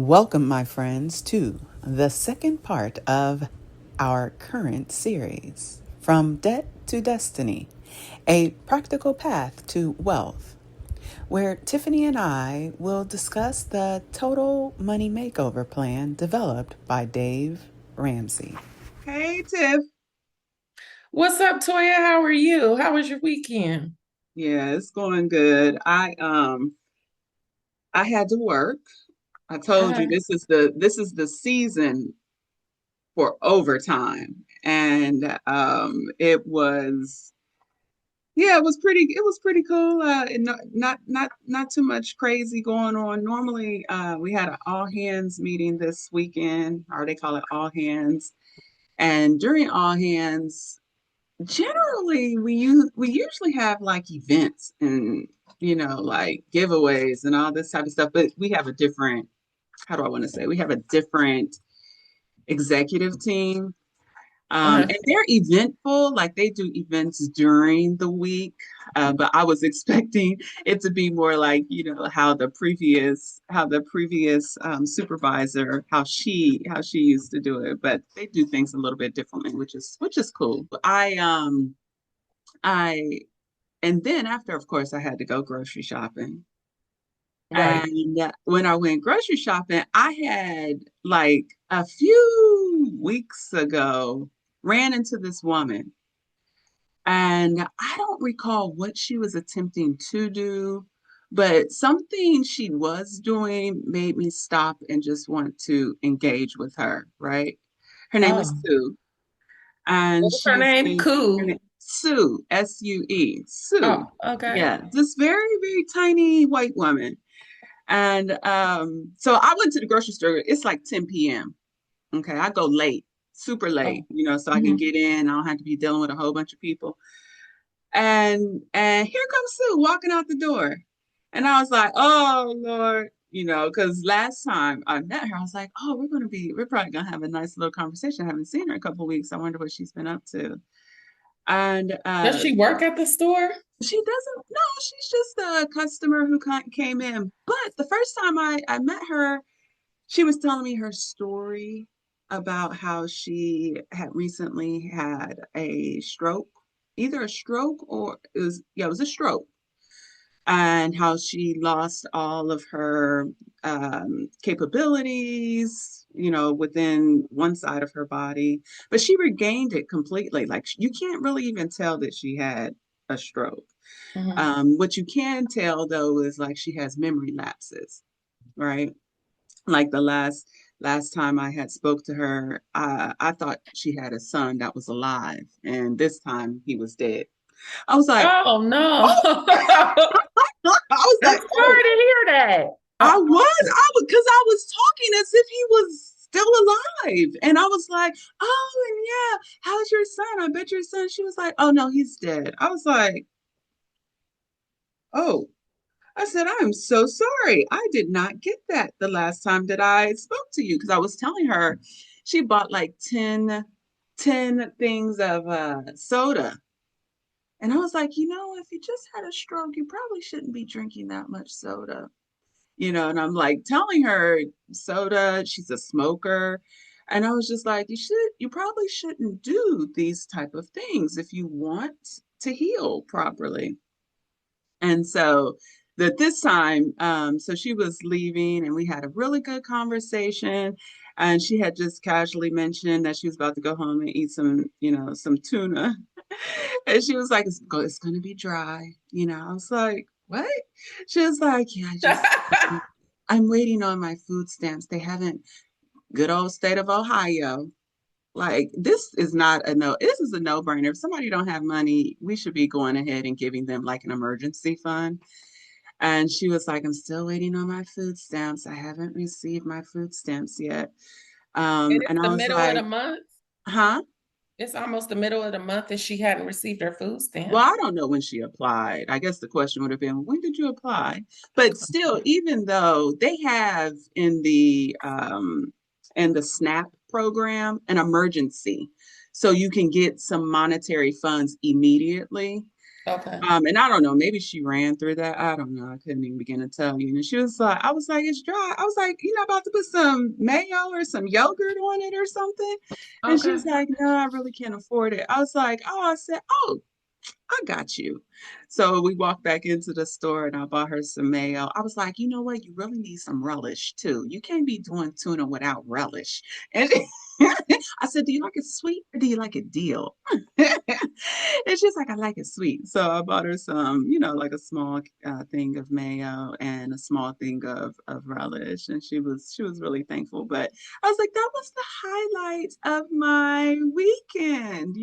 Welcome, my friends, to the second part of our current series, From Debt to Destiny, a practical path to wealth, where Tiffany and I will discuss the Total Money Makeover plan developed by Dave Ramsey. Hey Tiff. What's up, Toya? How are you? How was your weekend? Yeah, it's going good. I had to work. I told you Uh, this is the season for overtime. And it was yeah, it was pretty cool. And not too much crazy going on. Normally, we had an all hands meeting this weekend, or they call it all hands. And during all hands, generally we usually have like events and like giveaways and all this type of stuff, but we have a different, how do I want to say, we have a different executive team. uh, And they're eventful, like they do events during the week. But I was expecting it to be more like, how the previous supervisor, how she used to do it. But they do things a little bit differently, which is cool. I and then after, of course, I had to go grocery shopping. right. And when I went grocery shopping, I had like a few weeks ago ran into this woman. And I don't recall what she was attempting to do, but something she was doing made me stop and just want to engage with her, right? Her name is Oh, Sue, and what was her name? her name, Cool. Sue, Sue, Sue. Oh, okay. Yeah, this very, very tiny white woman. And so I went to the grocery store. It's like 10 p.m. Okay, I go late, super late, Oh, so I can mhm. get in. I don't have to be dealing with a whole bunch of people. And here comes Sue walking out the door. And I was like, oh Lord, because last time I met her, I was like, oh, we're probably gonna have a nice little conversation. I haven't seen her in a couple of weeks. I wonder what she's been up to. And Does she work at the store? she doesn't, no, she's just a customer who came in. But the first time I met her, she was telling me her story about how she had recently had a stroke, either a stroke or it was a stroke, and how she lost all of her capabilities, within one side of her body, but she regained it completely. Like you can't really even tell that she had a stroke. Mhm. What you can tell though is like she has memory lapses, right? Like the last time I had spoke to her, I thought she had a son that was alive, and this time he was dead. I was like, Oh no. oh, I was I'm like, oh, sorry to hear that. because I was talking as if he was still alive, and I was like, oh, and yeah, how's your son? I bet your son. She was like, oh no, he's dead. I was like, oh. I said, I'm so sorry. I did not get that the last time that I spoke to you, because I was telling her she bought like ten things of soda. And I was like, if you just had a stroke, you probably shouldn't be drinking that much soda. And I'm like telling her soda, she's a smoker. And I was just like, you probably shouldn't do these type of things if you want to heal properly. And so that this time, so she was leaving and we had a really good conversation. And she had just casually mentioned that she was about to go home and eat some tuna. And she was like, it's going to be dry. I was like, what? She was like, yeah, I'm waiting on my food stamps. They haven't, good old state of Ohio. Like this is a no-brainer. If somebody don't have money, we should be going ahead and giving them like an emergency fund. And she was like, I'm still waiting on my food stamps. I haven't received my food stamps yet. And it's And I the was middle of the like, month. huh? It's almost the middle of the month and she hadn't received her food Well, stamps. I don't know when she applied. I guess the question would have been, when did you apply? But still, even though they have in the SNAP program an emergency, so you can get some monetary funds immediately. Okay. And I don't know, maybe she ran through that. I don't know. I couldn't even begin to tell you. And she was like, I was like, it's dry. I was like, you're not about to put some mayo or some yogurt on it or something. And Okay. she's like, no, I really can't afford it. I was like, oh, I said, oh, I got you. So we walked back into the store and I bought her some mayo. I was like, you know what? You really need some relish too. You can't be doing tuna without relish. And I said, do you like it sweet or do you like it deal? And she's like, I like it sweet. So I bought her some, like a small thing of mayo and a small thing of relish. And she was really thankful. But I was like, that was the highlight of my weekend.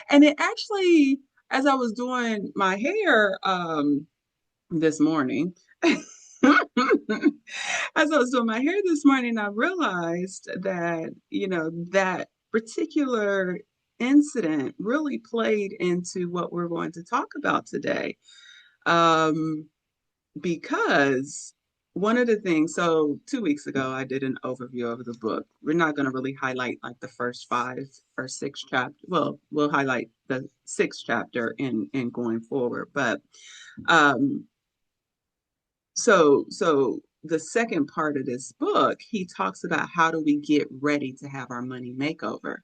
And it actually, as I was doing my hair this morning, as I was doing my hair this morning, I realized that, that particular incident really played into what we're going to talk about today. Um, because one of the things, so 2 weeks ago, I did an overview of the book. We're not going to really highlight like the first 5 or 6 chapters. Well, we'll highlight the sixth chapter in going forward. But um, so the second part of this book, he talks about how do we get ready to have our money makeover,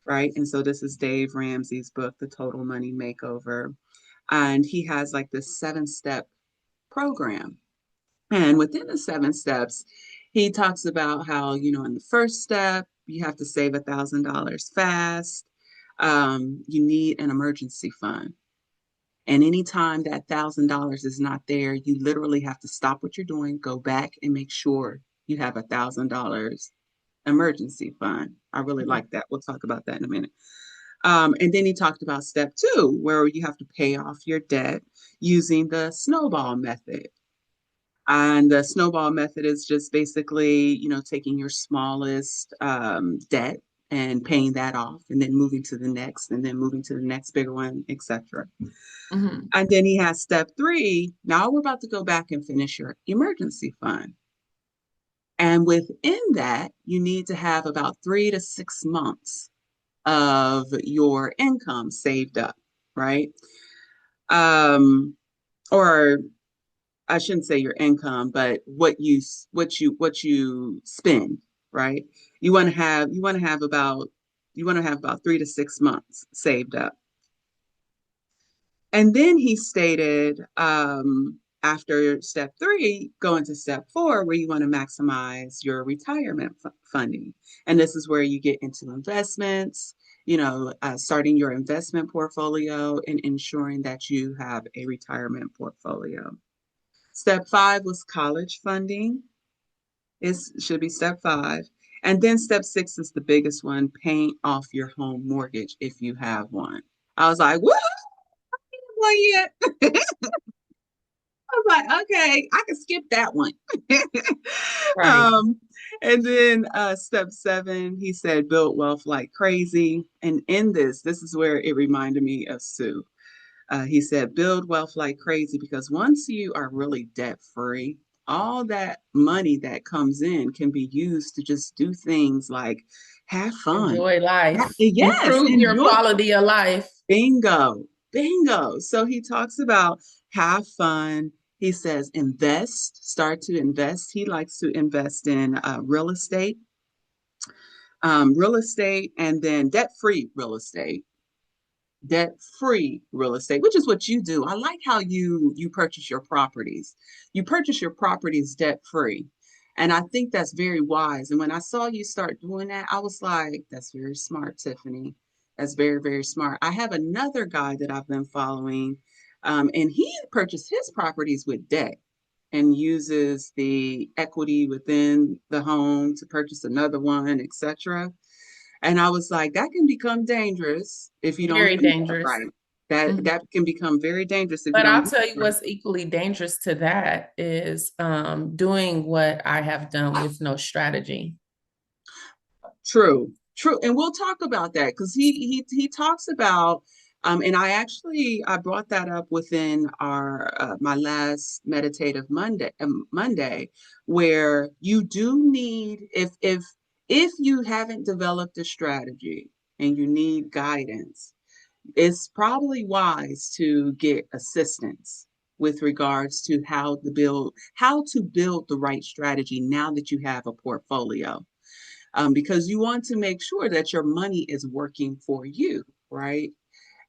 right? And so this is Dave Ramsey's book, The Total Money Makeover. And he has like this 7-step program. And within the 7 steps, he talks about how, in the first step, you have to save $1,000 fast. You need an emergency fund. And anytime that $1,000 is not there, you literally have to stop what you're doing, go back and make sure you have $1,000 emergency fund. I really Mhm. like that. We'll talk about that in a minute. And then he talked about step 2, where you have to pay off your debt using the snowball method. And the snowball method is just basically, taking your smallest debt and paying that off, and then moving to the next, and then moving to the next bigger one, etc. Mhm. And then he has step 3. Now we're about to go back and finish your emergency fund. And within that, you need to have about 3 to 6 months of your income saved up, right? Um, or I shouldn't say your income, but what you spend, right? You want to have about 3 to 6 months saved up. And then he stated, after step 3, go into step 4, where you want to maximize your retirement funding. And this is where you get into investments, starting your investment portfolio and ensuring that you have a retirement portfolio. Step 5 was college funding. It should be step 5. And then step 6 is the biggest one, paying off your home mortgage if you have one. I was like, what? One yet? I was like, okay, I can skip that one. Right. um, and then step 7, he said, build wealth like crazy. And in this is where it reminded me of Sue. He said, build wealth like crazy, because once you are really debt free, all that money that comes in can be used to just do things like have fun. Enjoy life. Yes, Improve your enjoy. quality of life. Bingo, bingo. So he talks about have fun. He says invest, start to invest. He likes to invest in real estate, and then debt-free real estate. Debt-free real estate, which is what you do. I like how you purchase your properties. You purchase your properties debt-free. And I think that's very wise. And when I saw you start doing that, I was like, that's very smart, Tiffany. That's very, very smart. I have another guy that I've been following, and he purchased his properties with debt and uses the equity within the home to purchase another one, etc. And I was like, that can become dangerous if you don't Very do that dangerous. right. That Mhm. that can become very dangerous if you But don't I'll do tell that you right. what's equally dangerous to that is doing what I have done with no strategy. True, true. And we'll talk about that because he talks about and I brought that up within our my last meditative Monday, where you do need, if you haven't developed a strategy and you need guidance, it's probably wise to get assistance with regards to how to build the right strategy now that you have a portfolio, because you want to make sure that your money is working for you, right?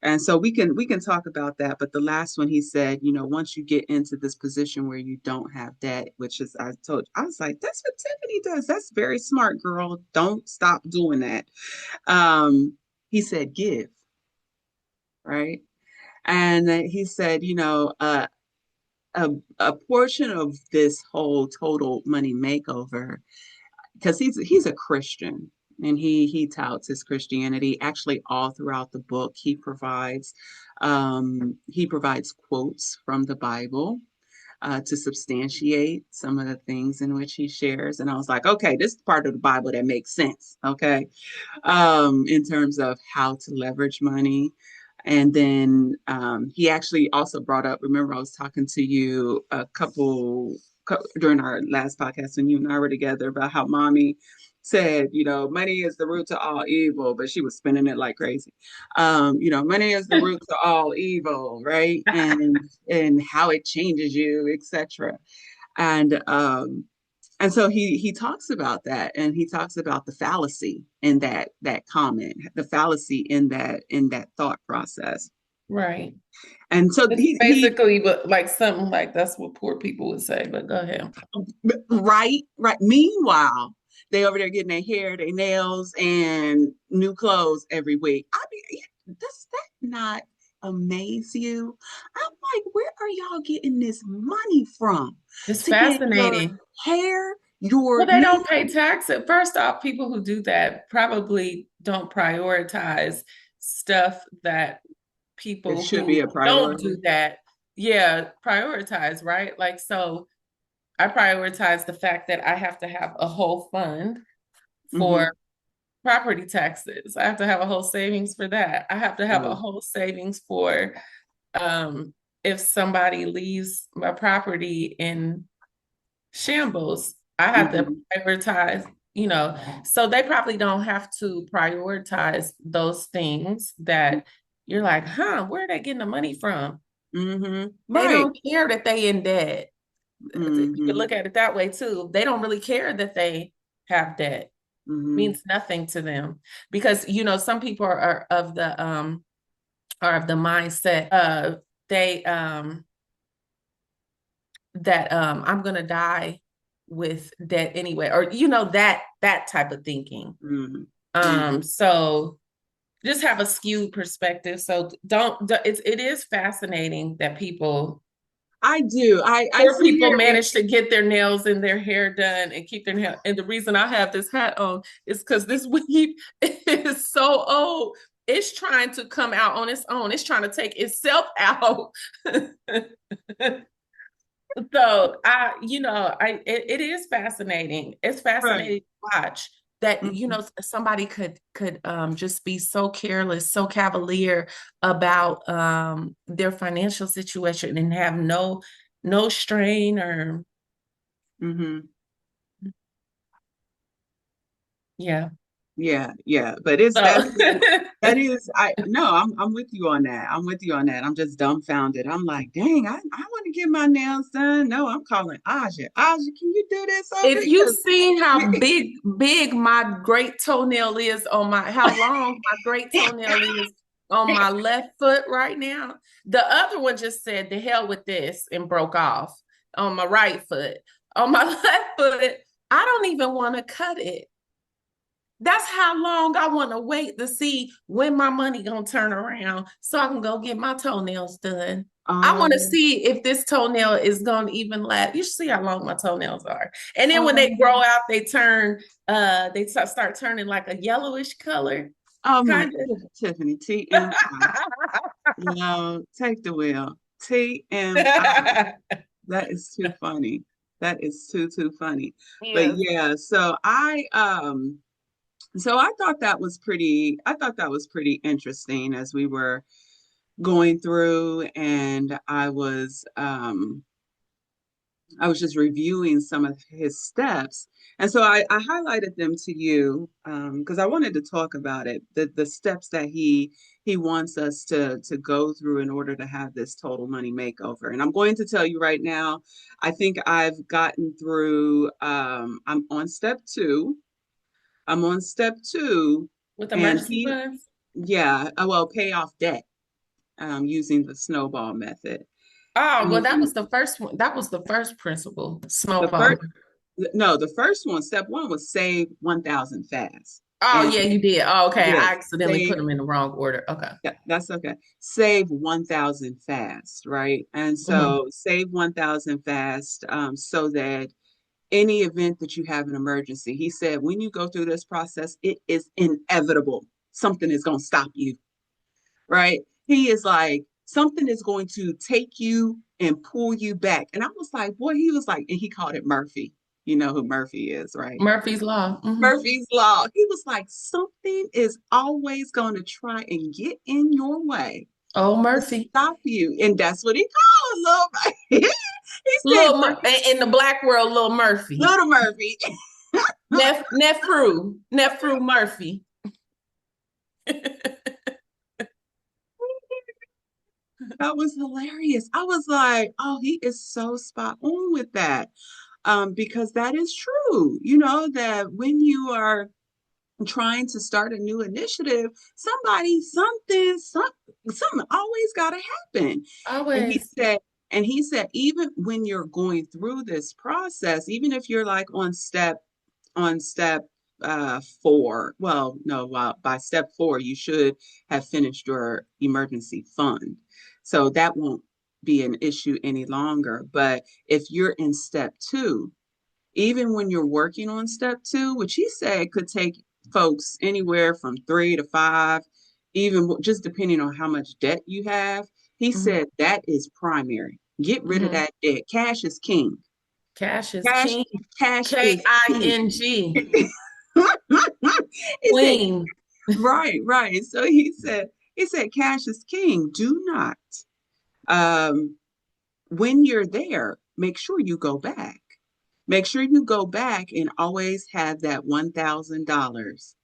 And so we can talk about that. But the last one, he said, once you get into this position where you don't have debt, which is, I told you, I was like, that's what Tiffany does. That's very smart, girl. Don't stop doing that. He said, give, right? And he said, a portion of this whole total money makeover, because he's a Christian, and he touts his Christianity. Actually, all throughout the book, he provides quotes from the Bible to substantiate some of the things in which he shares. And I was like, okay, this is part of the Bible that makes sense. Okay, in terms of how to leverage money. And then he actually also brought up, remember, I was talking to you during our last podcast when you and I were together about how mommy said, money is the root to all evil, but she was spending it like crazy. Money is the root to all evil, right? And how it changes you, etc. And so he talks about that, and he talks about the fallacy in that comment, the fallacy in that thought process. Right. And so It's he basically like something like that's what poor people would say, but go ahead. right. Meanwhile, they over there getting their hair, their nails, and new clothes every week. I mean, does that not amaze you? I'm like, where are y'all getting this money from It's to get your fascinating. hair, Well, your they nails? don't pay taxes. First off, people who do that probably don't prioritize stuff that It people should be who a don't priority. do that, yeah, prioritize, right? Like, so I prioritize the fact that I have to have a whole fund Mm-hmm. for property taxes. I have to have a whole savings for that. I have to have a Right. whole savings for um, if somebody leaves my property in shambles, I have to Mm-hmm. prioritize, so they probably don't have to prioritize those things that you're like, where are they getting the money from? Mm-hmm. They Right. don't care that they in debt. You could Mm-hmm. look at it that way too. They don't really care that they have debt. Mm-hmm. Means nothing to them because some people are of the mindset they that I'm gonna die with debt anyway, or that type of thinking. Mm-hmm. Mm-hmm. So just have a skewed perspective. So it is fascinating that I do. I poor sit people here and manage to get their nails and their hair done and keep their nail. And the reason I have this hat on is because this weave is so old. It's trying to come out on its own. It's trying to take itself out. So it is fascinating. It's right. fascinating to watch that, Mm-hmm. somebody could just be so careless, so cavalier about their financial situation and have no strain or Mm-hmm. yeah. Yeah, yeah. But it's So that is I no, I'm with you on that. I'm with you on that. I'm just dumbfounded. I'm like, dang, I want to get my nails done. No, I'm calling Aja. Aja, can you do this over if you've seen here? how big my great toenail is how long my great toenail is on my left foot right now. The other one just said, "The hell with this," and broke off on my right foot. On my left foot, I don't even want to cut it. That's how long I want to wait to see when my money gonna turn around so I can go get my toenails done. I want to Um, see if this toenail is gonna even last. You should see how long my toenails are. And then when they grow um, out, they start turning like a yellowish color, oh my kind Tiffany, TMI. No, take the wheel. TMI. of. That is too funny. That is too funny. But Yes. yeah, so I thought that was pretty interesting as we were going through, and I was I was just reviewing some of his steps. And so I highlighted them to you because I wanted to talk about it, the steps that he wants us to go through in order to have this total money makeover. And I'm going to tell you right now, I think I've gotten through, I'm on step two. I'm on step two. With And emergency funds? yeah, well, pay off debt using the snowball method. Oh, well, that Um, was the first one. That was the first principle, the snowball. first No, the first one, step one was save 1,000 fast. Oh, And yeah, you did. Oh, okay. I yes, accidentally put save, them in the wrong order. Okay. yeah, that's okay. Save 1,000 fast, right? And Mhm. so save 1,000 fast so that any event that you have an emergency, he said, when you go through this process, it is inevitable. Something is going to stop you, right? He is like, something is going to take you and pull you back. And I was like, boy, he was like, and he called it Murphy. You know who Murphy is, right? Murphy's Law. Murphy's Law. He was like, something is always going to try and get in your way Oh, to Murphy. stop you. And that's what he called little Murphy. He said, In the black world, Little Murphy. little Murphy. Nefru Murphy. That was hilarious. I was like, oh, he is so spot on with that. Because that is true. You know, that when you are trying to start a new initiative, something always got to happen. And he Always. said, even when you're going through this process, even if you're like on step four, well, no, well, by step four, you should have finished your emergency fund. So that won't be an issue any longer. But if you're in step two, even when you're working on step two, which he said could take folks anywhere from 3 to 5, even just depending on how much debt you have, he Mhm. said that is primary. Get rid of Mhm. that debt. Cash is king. Cash is Cash, king. cash is king. King. He said, Queen. right, right. So he said, cash is king. Do not, um, when you're there, make sure you go back. Make sure you go back and always have that $1,000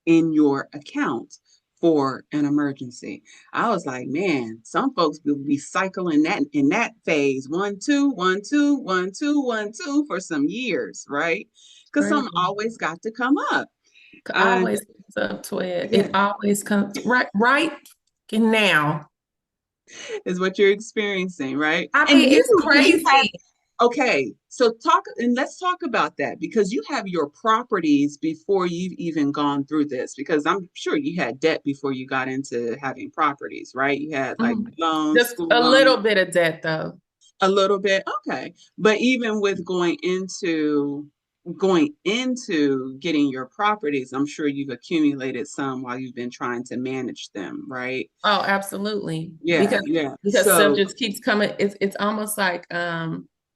in your account for an emergency. I was like, man, some folks will be cycling that in that phase, 1, 2, 1, 2, 1, 2, 1, 2 for some years, right? Because something Crazy. always got to come up. And Always comes up to it. yeah, It always comes right now. is what you're experiencing, right? I And mean, it's you have, crazy. okay, so let's talk about that because you have your properties before you've even gone through this, because I'm sure you had debt before you got into having properties, right? You had like Mhm. loans, Just school a loans, little bit of debt, though. a little bit. Okay. But even with going into getting your properties, I'm sure you've accumulated some while you've been trying to manage them, right? Oh, absolutely. Yeah, yeah. Because stuff So, just keeps coming. It's almost like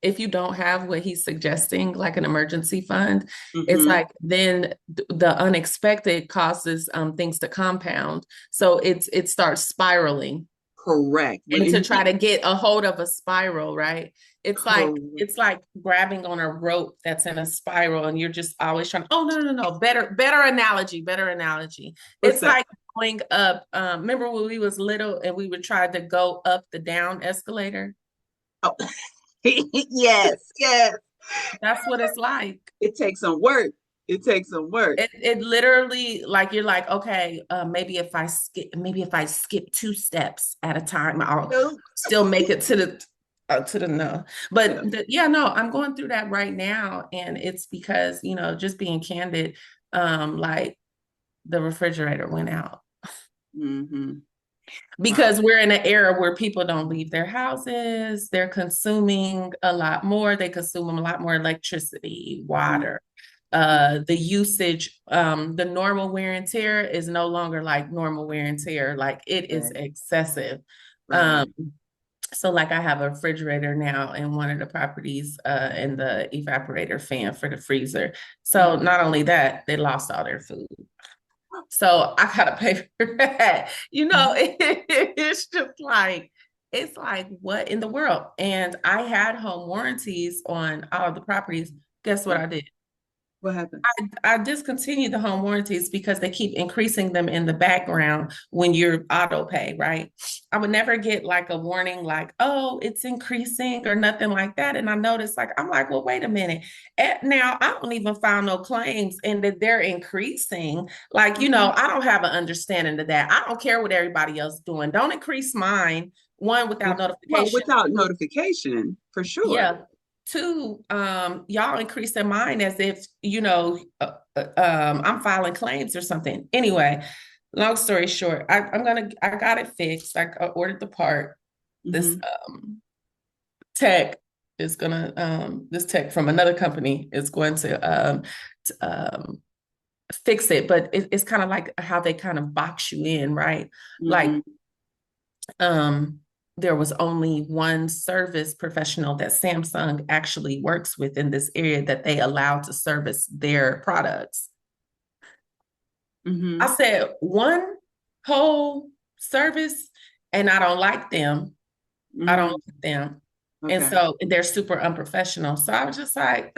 if you don't have what he's suggesting, like an emergency fund, it's mhm, like then the unexpected causes things to compound. So it starts spiraling. correct. And to And try to get a hold of a spiral, right? correct. It's like grabbing on a rope that's in a spiral, and you're just always trying. Oh, no. Better analogy. Better analogy. What's It's that? like going up. Remember when we was little and we would try to go up the down escalator? Oh, yes, yes. That's what it's like. It takes some work. It takes some work. It literally, like, you're like, okay, maybe if I skip 2 steps at a time, I'll No. still make it to the no. But yeah, no, I'm going through that right now, and it's because, just being candid, like the refrigerator went out Mm-hmm. Wow. because we're in an era where people don't leave their houses. They're consuming a lot more. They consume a lot more electricity, water. The usage, the normal wear and tear is no longer like normal wear and tear. Like, it is Right. excessive. Right. So like I have a refrigerator now in one of the properties, and the evaporator fan for the freezer. So not only that, they lost all their food. So I gotta pay for that. It's just like it's like, what in the world? And I had home warranties on all of the properties. Guess what I did? What happened? I discontinued the home warranties because they keep increasing them in the background when you're auto pay, right? I would never get like a warning like, oh, it's increasing or nothing like that. And I noticed like, I'm like, well, wait a minute. Now I don't even file no claims and that they're increasing. Like, I don't have an understanding of that. I don't care what everybody else is doing. Don't increase mine, one, without Well, notification. without notification, for sure. Yeah. Two, y'all increase their mind as if, I'm filing claims or something. Anyway, long story short, I got it fixed. I ordered the part. This tech this tech from another company is going to fix it, but it's kind of like how they kind of box you in, right? Like, there was only one service professional that Samsung actually works with in this area that they allow to service their products. I said one whole service, and I don't like them. I don't like them. Okay. And so they're super unprofessional. So I was just like,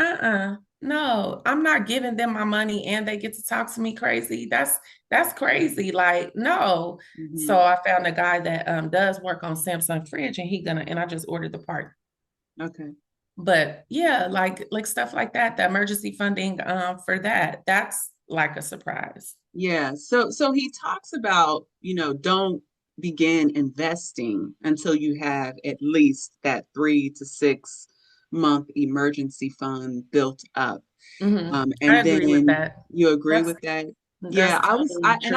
no, I'm not giving them my money and they get to talk to me crazy. That's crazy. Like, no. So I found a guy that does work on Samsung fridge and I just ordered the part. Okay. But yeah, like stuff like that, the emergency funding for that's like a surprise. Yeah. So he talks about, don't begin investing until you have at least that 3 to 6 month emergency fund built up. I And agree with then that. you agree with that? Yeah, That's totally true.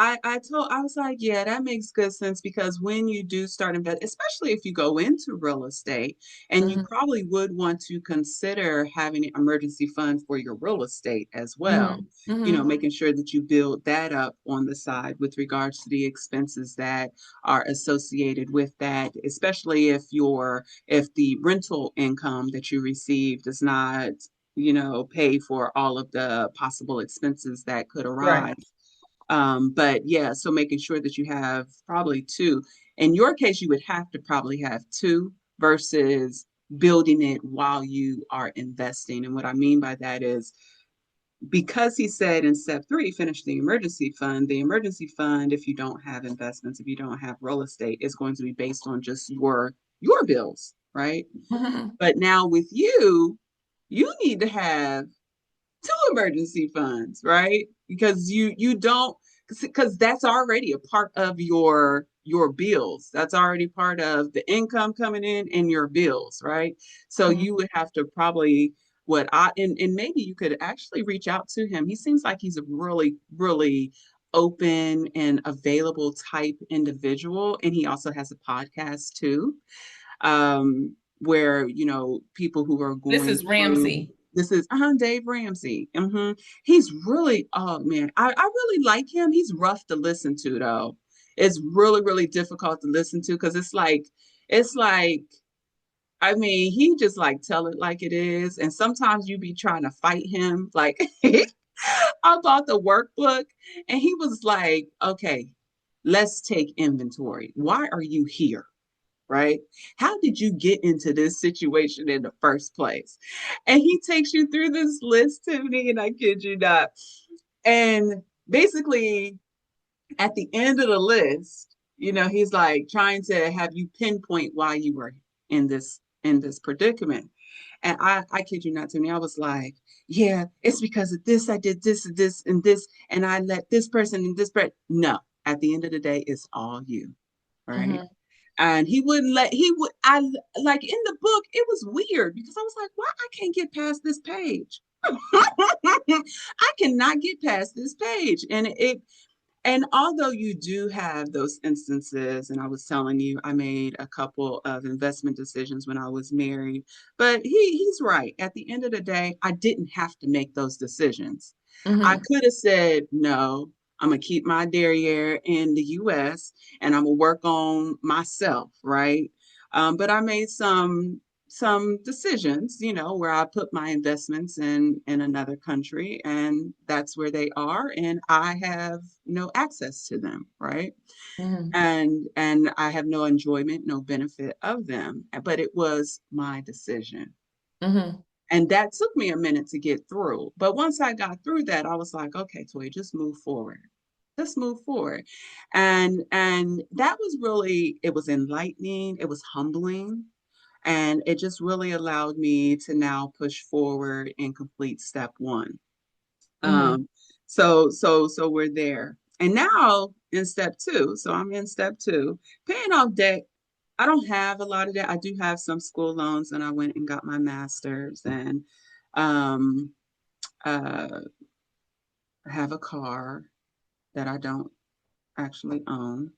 I was like, yeah, that makes good sense because when you do start investing, especially if you go into real estate, and you probably would want to consider having an emergency fund for your real estate as well. Making sure that you build that up on the side with regards to the expenses that are associated with that, especially if the rental income that you receive does not pay for all of the possible expenses that could arise. Right. But yeah, so making sure that you have probably two. In your case, you would have to probably have two versus building it while you are investing. And what I mean by that is because he said in step 3, finish the emergency fund, if you don't have investments, if you don't have real estate, is going to be based on just your bills, right? But now with you need to have two emergency funds, right? Because you don't, because that's already a part of your bills. That's already part of the income coming in and your bills, right? So you would have to probably and maybe you could actually reach out to him. He seems like he's a really, really open and available type individual. And he also has a podcast too, where, people who are This going is through. Ramsey. This is Dave Ramsey. He's really, oh man, I really like him. He's rough to listen to though. It's really, really difficult to listen to because it's like, I mean, he just like tell it like it is. And sometimes you be trying to fight him. Like I bought the workbook and he was like, okay, let's take inventory. Why are you here? Right? How did you get into this situation in the first place? And he takes you through this list, Tiffany, and I kid you not. And basically, at the end of the list, he's like trying to have you pinpoint why you were in this predicament. And I kid you not, Tiffany, I was like, yeah, it's because of this. I did this and this and this, and I let this person and this person. No, at the end of the day, it's all you, right? And he would I like in the book, it was weird because I was like, why I can't get past this page? I cannot get past this page. And although you do have those instances, and I was telling you, I made a couple of investment decisions when I was married, but he's right. At the end of the day, I didn't have to make those decisions. I could have said, no, I'm going to keep my derriere in the US and I'm going to work on myself, right? But I made some some decisions, where I put my investments in another country, and that's where they are, and I have no access to them, right? Mm-hmm. And I have no enjoyment, no benefit of them, but it was my decision. Mm-hmm. And that took me a minute to get through. But once I got through that, I was like, okay, Toy, just move forward. Just move forward. And that was really, it was enlightening, it was humbling, and it just really allowed me to now push forward and complete step one. Mm-hmm. So we're there. And now in step two, so I'm in step two, paying off debt. I don't have a lot of debt. I do have some school loans, and I went and got my master's, and um uh I have a car that I don't actually own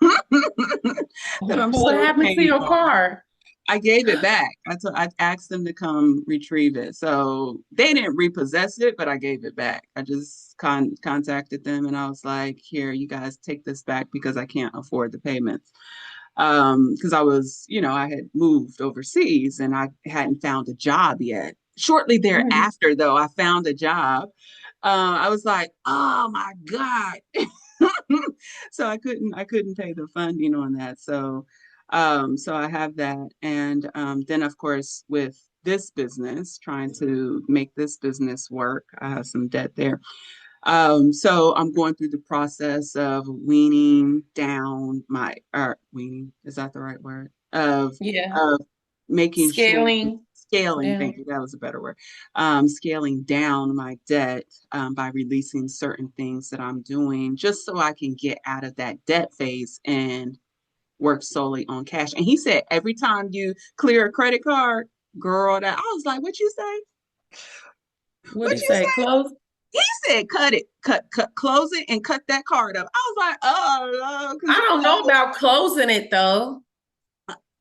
that I'm What still happened to paying your off. car? I gave it back. I asked them to come retrieve it. So they didn't repossess it, but I gave it back. I just contacted them, and I was like, here, you guys take this back because I can't afford the payments. Because I was, I had moved overseas and I hadn't found a job yet. Shortly Mhm. thereafter, though, I found a job. I was like, oh my God. So I couldn't pay the funding on that. So I have that. And then of course with this business, trying to make this business work, I have some debt there. So I'm going through the process of weaning down my, or weaning, is that the right word? Yeah. Of making sure, Scaling scaling, thank down. you, that was a better word. Scaling down my debt by releasing certain things that I'm doing just so I can get out of that debt phase and work solely on cash. And he said, every time you clear a credit card, girl, that I was like, what you say? What do What you you say? say? Close? He said, cut it, cut, close it, and cut that card up. I was like, oh, no, because I don't know about closing it though.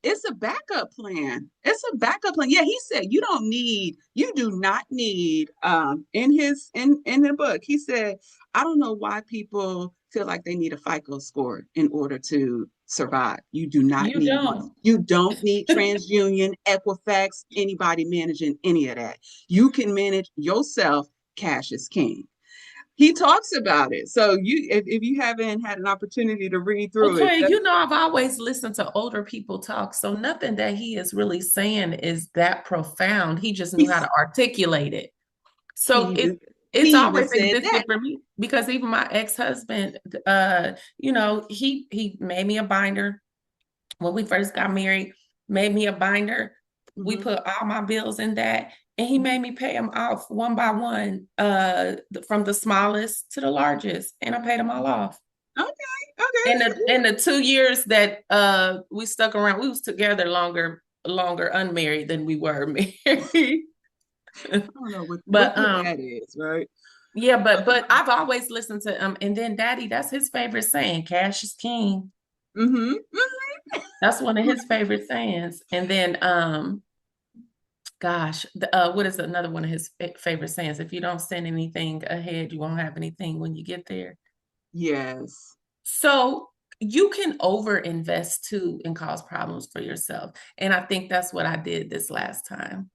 it's a backup plan. It's a backup plan. Yeah, he said you do not need in the book. He said, I don't know why people feel like they need a FICO score in order to survive. You do not You need one. don't. You don't need TransUnion, Equifax, anybody managing any of that. You can manage yourself. Cash is king. He talks about it. So if you haven't had an opportunity to read Well, through it, Toya, you know, I've always listened to older people talk, so nothing that he is really saying is that profound. He just knew how to articulate it. he So even it's he even always said existed that. for me because even my ex-husband, he made me a binder when we first got married, made me a binder. We Mm-hmm. put all my bills in that, and he Mm-hmm. made me pay them off one by one, from the smallest to the largest, and I paid them all off. Okay, In okay. the 2 years that we stuck around, we was together longer unmarried than we were married. I don't know what But good that is, right? yeah, but I've always listened to and then Daddy, that's his favorite saying, cash is king. Mm-hmm. That's one of his favorite sayings. And then gosh, what is another one of his favorite sayings? If you don't send anything ahead, you won't have anything when you get there. Yes. So you can over invest too and cause problems for yourself. And I think that's what I did this last time.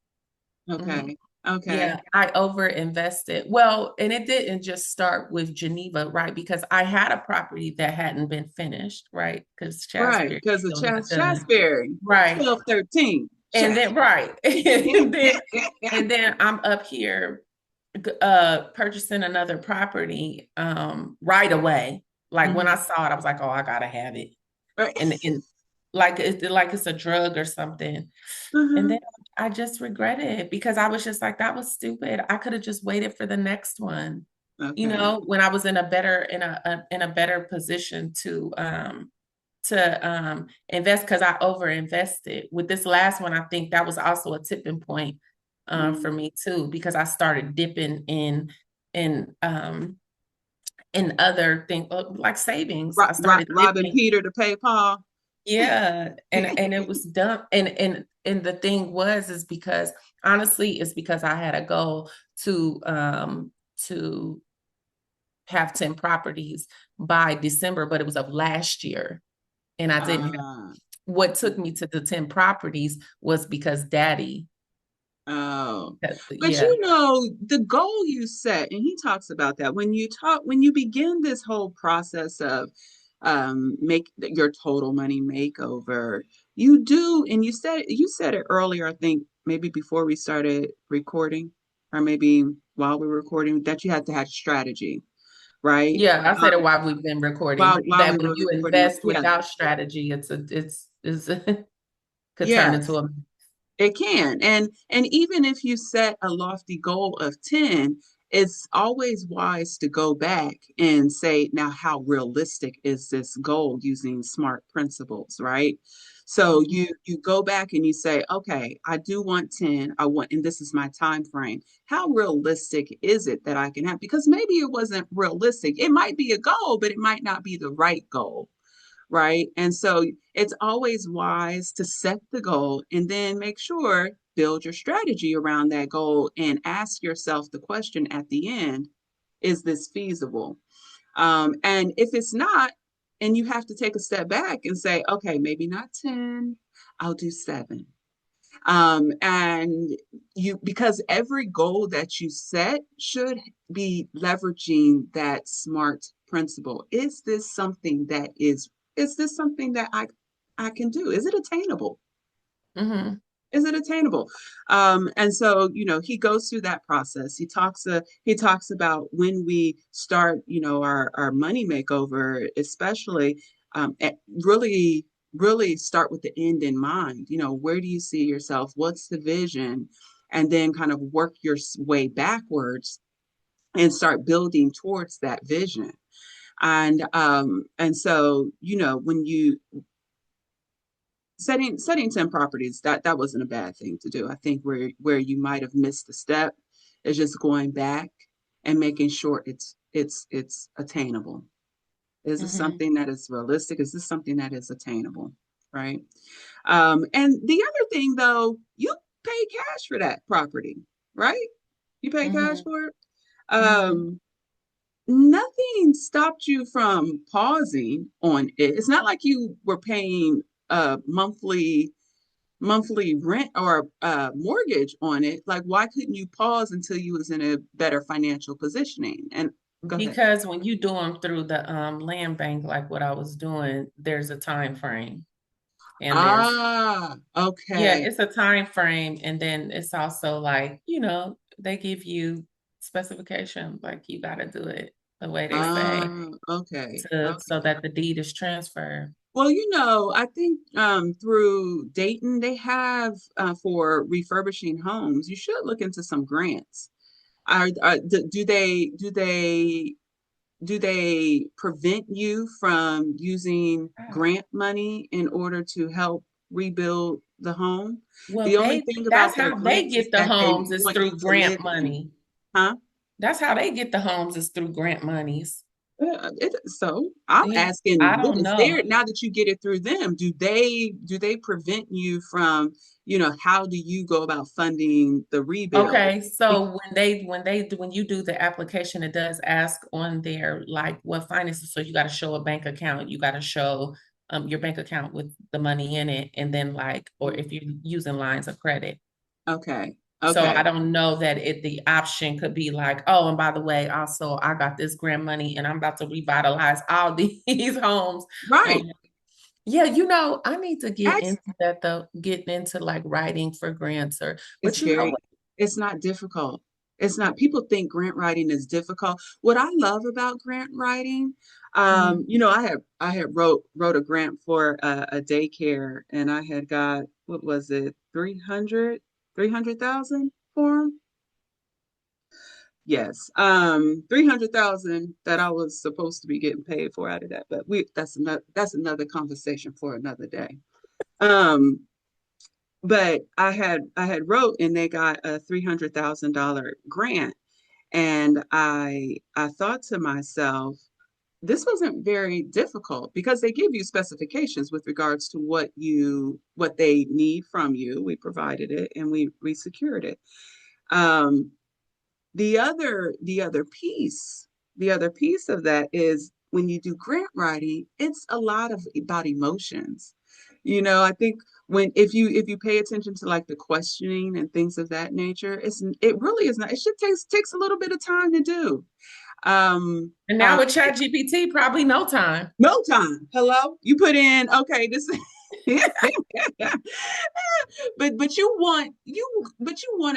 Mhm. Okay. Okay. Yeah, I over invested. Well, and it didn't just start with Geneva, right? Because I had a property that hadn't been finished, right? Because Right. Shasbury is Because of still not done. Shasberry, Right. 1213. And then Shasberry. right. And then I'm up here purchasing another property right away. Like when I Mm-hmm. saw it, I was like, oh, I gotta have it. Right. And like it's a drug or something. And Mm-hmm. then I just regretted it because I was just like, that was stupid. I could have just waited for the next one. You Okay. know, when I was in a better in a better position to invest because I over invested. With this last one, I think that was also a tipping point Mm. for me too, because I started dipping in in other things like savings. I started Robbing dipping. Peter to pay Paul. Yeah, and it was dumb. And the thing was is because honestly, it's because I had a goal to have 10 properties by December, but it was of last year. And I didn't have Ah. what took me to the 10 properties was because daddy. Oh, but Yeah. the goal you set, and he talks about that when you begin this whole process of make your total money makeover, you do, and you said it earlier, I think maybe before we started recording, or maybe while we were recording, that you had to have strategy, right? Yeah, I said it Um, while we've been recording. while we That when were you recording, invest yeah, without strategy, it's could turn into yes. a It can. And even if you set a lofty goal of 10, it's always wise to go back and say, now how realistic is this goal using SMART principles, right? So you go back and you say, okay, I do want 10. I want, and this is my time frame. How realistic is it that I can have? Because maybe it wasn't realistic. It might be a goal, but it might not be the right goal, right? And so it's always wise to set the goal and then make sure, build your strategy around that goal and ask yourself the question at the end, is this feasible? And if it's not, and you have to take a step back and say, okay, maybe not 10, I'll do 7. And because every goal that you set should be leveraging that SMART principle. Is this something that I can do? Is it attainable? mm-hmm, Is it attainable? And so, he goes through that process. He talks about when we start, our money makeover, especially, really, really start with the end in mind. Where do you see yourself? What's the vision? And then kind of work your way backwards and start building towards that vision. And so, when you setting 10 properties, that wasn't a bad thing to do. I think where you might have missed a step is just going back and making sure it's attainable. Is this mm-hmm, something that is realistic? Is this something that is attainable? Right. And the other thing, though, you pay cash for that property, right? You pay cash mm-hmm, for it. mm-hmm. Nothing stopped you from pausing on it. It's not like you were paying monthly rent or mortgage on it. Like, why couldn't you pause until you was in a better financial positioning? And go ahead. Because when you do them through the land bank, like what I was doing, there's a time frame. And there's yeah, Okay. it's a time frame. And then it's also like, they give you specification, like you gotta do it the way they say Okay. to so Okay. that the deed is transferred. Well, I think through Dayton, they have for refurbishing homes, you should look into some grants. Do they prevent you from using grant money in order to help rebuild the home? Well, The only thing that's about their how they grants is get the that they homes is want you through to live grant in, money. huh? That's how they get the homes is through grant monies. So I'm Yeah, asking, I what don't is know. there now that you get it through them? Do they prevent you from, how do you go about funding the rebuild? Okay, so when you do the application, it does ask on there like what finances. So you got to show a bank account. You got to show your bank account with the money in it, and then or if you're using lines of credit. Okay. So I Okay. don't know that the option could be like, oh, and by the way, also I got this grant money and I'm about to revitalize all these homes. Um, Right. yeah, I need to get Ask, into that though, getting into like writing for grants it's but you know very, what? it's not difficult. It's not, people think grant writing is difficult. What I love about grant writing, Mhm. I had wrote a grant for a daycare, and I had got, what was it, 300,000 for them. Yes. 300,000 that I was supposed to be getting paid for out of that, but that's another conversation for another day. Um, but I had wrote, and they got a $300,000 grant, and I thought to myself, this wasn't very difficult because they give you specifications with regards to what they need from you. We provided it, and we secured it. Um, the other piece of that is when you do grant writing, it's a lot about emotions. I think if you pay attention to like the questioning and things of that nature, it really is not. It should takes a little bit of time to do. Um, And now uh, with ChatGPT, probably no time. no time. Hello, you put in okay. This, but you want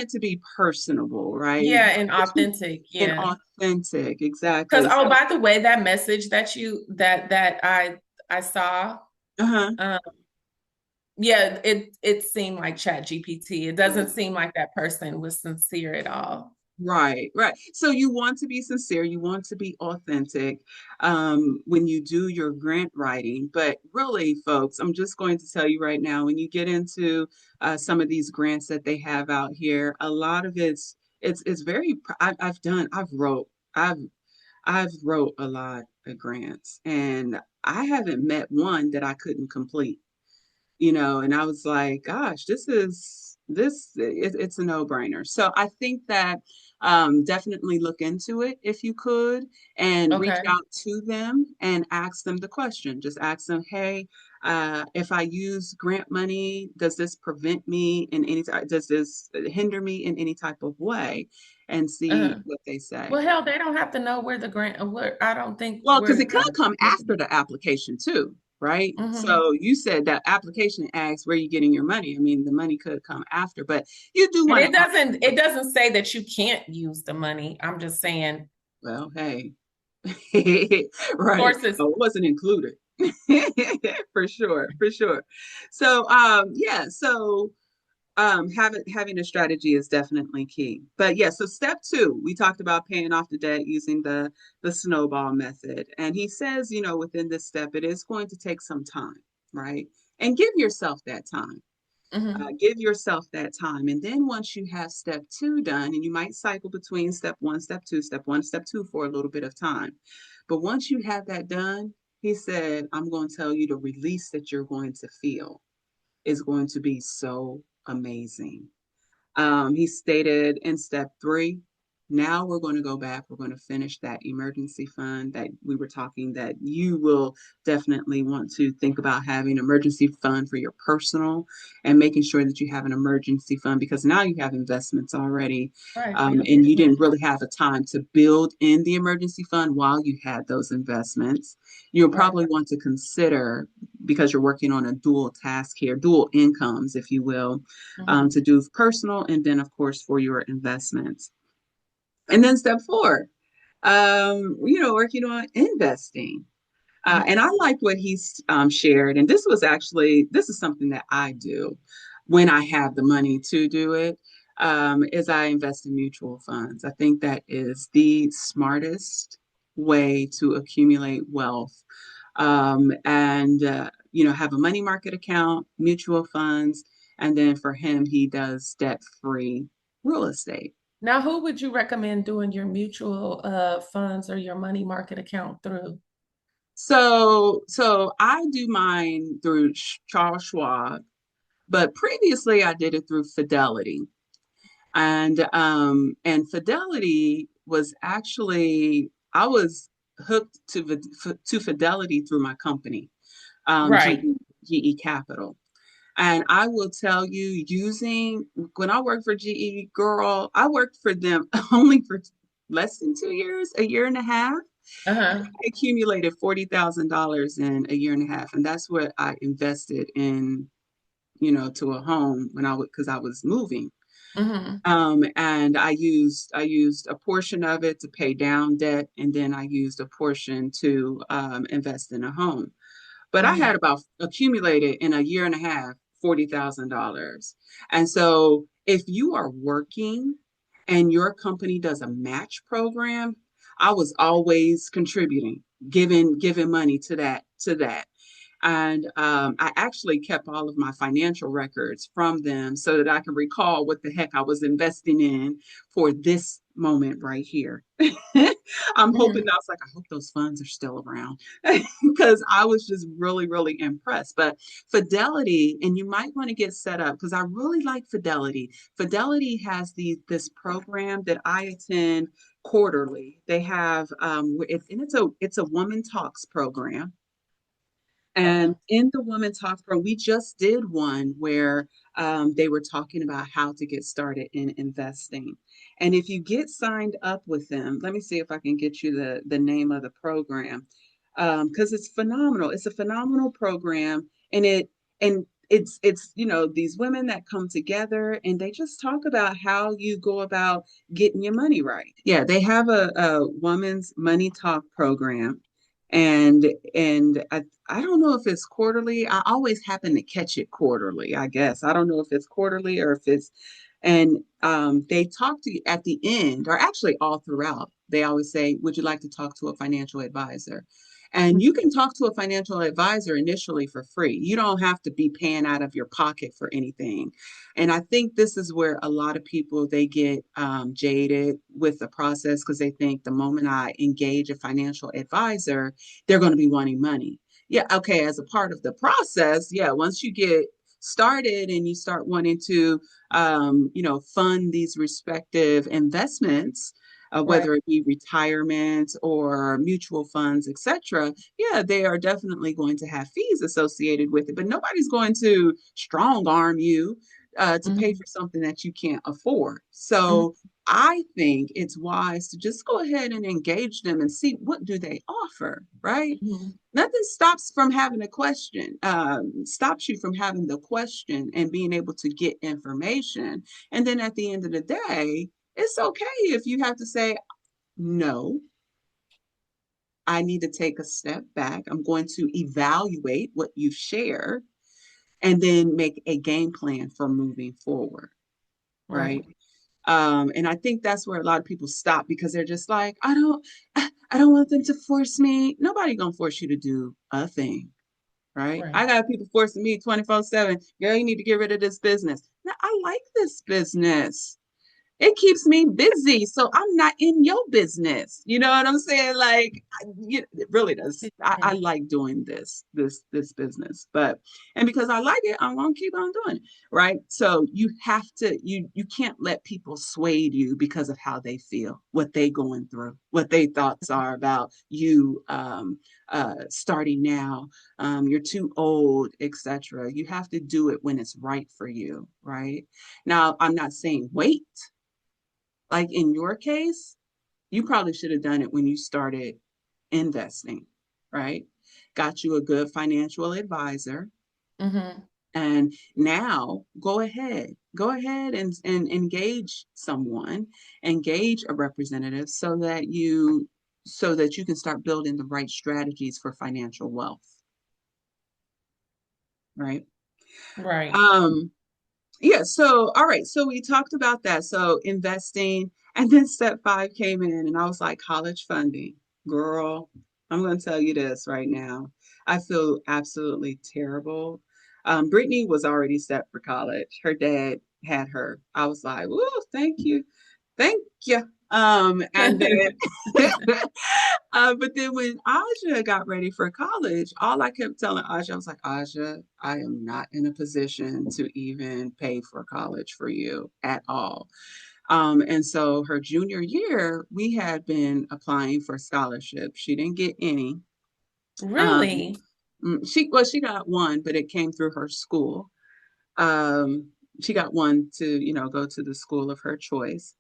it to be personable, right? Yeah, and authentic. And Yeah. authentic, Because exactly. oh, So, by the way, that message that I saw, uh-huh. um, yeah, it seemed like ChatGPT. It doesn't seem like that person was sincere at all. Right, right. So you want to be sincere, you want to be authentic when you do your grant writing. But really, folks, I'm just going to tell you right now, when you get into some of these grants that they have out here, a lot of it's very. I've wrote a lot of grants, and I haven't met one that I couldn't complete. And I was like, gosh, it's a no-brainer. So I think that definitely look into it if you could, and reach Okay. out to them and ask them the question. Just ask them, hey, if I use grant money, does this prevent me in any does this hinder me in any type of way? And see Uh-huh. what they say. Well, hell, they don't have to know where the grant, where I don't think Well, because where it could come after the application too, right? Mhm. So you said that application asks where you getting your money. I mean, the money could come after, but you do And want to ask. it doesn't say that you can't use the money. I'm just saying, Well, hey, of right? course, it's Oh, it wasn't included. For sure, for sure. So, yeah. So, having a strategy is definitely key. But yeah, so step two, we talked about paying off the debt using the snowball method. And he says, within this step, it is going to take some time, right? And give yourself that time. mhm. Give yourself that time. And then once you have step two done, and you might cycle between step one, step two for a little bit of time. But once you have that done, he said, I'm going to tell you the release that you're going to feel is going to be so amazing. He stated in step three, now we're going to go back. We're going to finish that emergency fund that we were talking that you will definitely want to think about having emergency fund for your personal and making sure that you have an emergency fund because now you have investments already. Right, for your And you business. didn't really have a time to build in the emergency fund while you had those investments. You'll Right. probably want to consider because you're working on a dual task here, dual incomes, if you will, Mhm. to do personal and then, of course, for your investments. And then step four, working on investing. Mhm. And I like what he's shared. And this is something that I do when I have the money to do it, is I invest in mutual funds. I think that is the smartest way to accumulate wealth. Have a money market account, mutual funds, and then for him, he does debt-free real estate. Now, who would you recommend doing your mutual funds or your money market account through? So I do mine through Charles Schwab, but previously I did it through Fidelity, and Fidelity was actually I was hooked to Fidelity through my company, Right. GE Capital. And I will tell you, using when I worked for GE, girl, I worked for them only for less than 2 years, a year and a half. Uh-huh. I accumulated $40,000 in a year and a half, and that's what I invested in, to a home when because I was moving. Mhm. And I used a portion of it to pay down debt, and then I used a portion to invest in a home. But I had Mhm. about accumulated in a year and a half $40,000. And so if you are working and your company does a match program, I was always contributing, giving money to that. And I actually kept all of my financial records from them so that I can recall what the heck I was investing in for this moment right here. I'm hoping Mhm. I was like, I hope those funds are still around because I was just really, really impressed. But Fidelity, and you might want to get set up because I really like Fidelity. Fidelity has this program that I attend quarterly. They have and it's a woman talks program, And in the Women Talk Pro, we just did one where they were talking about how to get started in investing. And if you get signed up with them, let me see if I can get you the name of the program, because it's phenomenal. It's a phenomenal program, and it's these women that come together and they just talk about how you go about getting your money right. Yeah, they have a woman's money talk program, and I don't know if it's quarterly. I always happen to catch it quarterly, I guess. I don't know if it's quarterly or if it's, and they talk to you at the end, or actually all throughout. They always say, would you like to talk to a financial advisor? And you can talk to a financial advisor initially for free. You don't have to be paying out of your pocket for anything. And I think this is where a lot of people, they get jaded with the process because they think the moment I engage a financial advisor, they're going to be wanting money. Yeah, okay, as a part of the process, yeah, once you get started and you start wanting to fund these respective investments, Right. whether it be retirement or mutual funds, etc., yeah, they are definitely going to have fees associated with it, but nobody's going to strong arm you to pay Mhm. for something that you can't afford. Mhm. So I think it's wise to just go ahead and engage them and see what do they offer, right? Mhm. Nothing stops from having a question, stops you from having the question and being able to get information. And then at the end of the day, it's okay if you have to say, no, I need to take a step back. I'm going to evaluate what you've shared and then make a game plan for moving forward, Right. right? And I think that's where a lot of people stop because they're just like, I don't want them to force me. Nobody gonna force you to do a thing, right? Right. I got people forcing me 24/7. Girl, you need to get rid of this business. Now, I like this business. It keeps me busy, so I'm not in your business. You know what I'm saying? Like, it really does. I Mhm. like doing this business, but and because I like it, I'm gonna keep on doing it, right? So you have to, you can't let people sway you because of how they feel, what they going through, what they thoughts are about you starting now. You're too old, etc. You have to do it when it's right for you, right? Now, I'm not saying wait, like in your case, you probably should have done it when you started investing, right? Got you a good financial advisor. Mhm. And now go ahead and engage someone, engage a representative so that you can start building the right strategies for financial wealth, right? Right. Um, Yeah, so all right, so we talked about that. So investing, and then step five came in, and I was like, college funding. Girl, I'm gonna tell you this right now. I feel absolutely terrible. Brittany was already set for college. Her dad had her. I was like, oh, thank you. Thank you. And then but then when Aja got ready for college, all I kept telling Aja, I was like, Aja, I am not in a position to even pay for college for you at all. And so her junior year, we had been applying for scholarships. She didn't get any. Um, Really? she got one, but it came through her school. Um, she got one to, go to the school of her choice,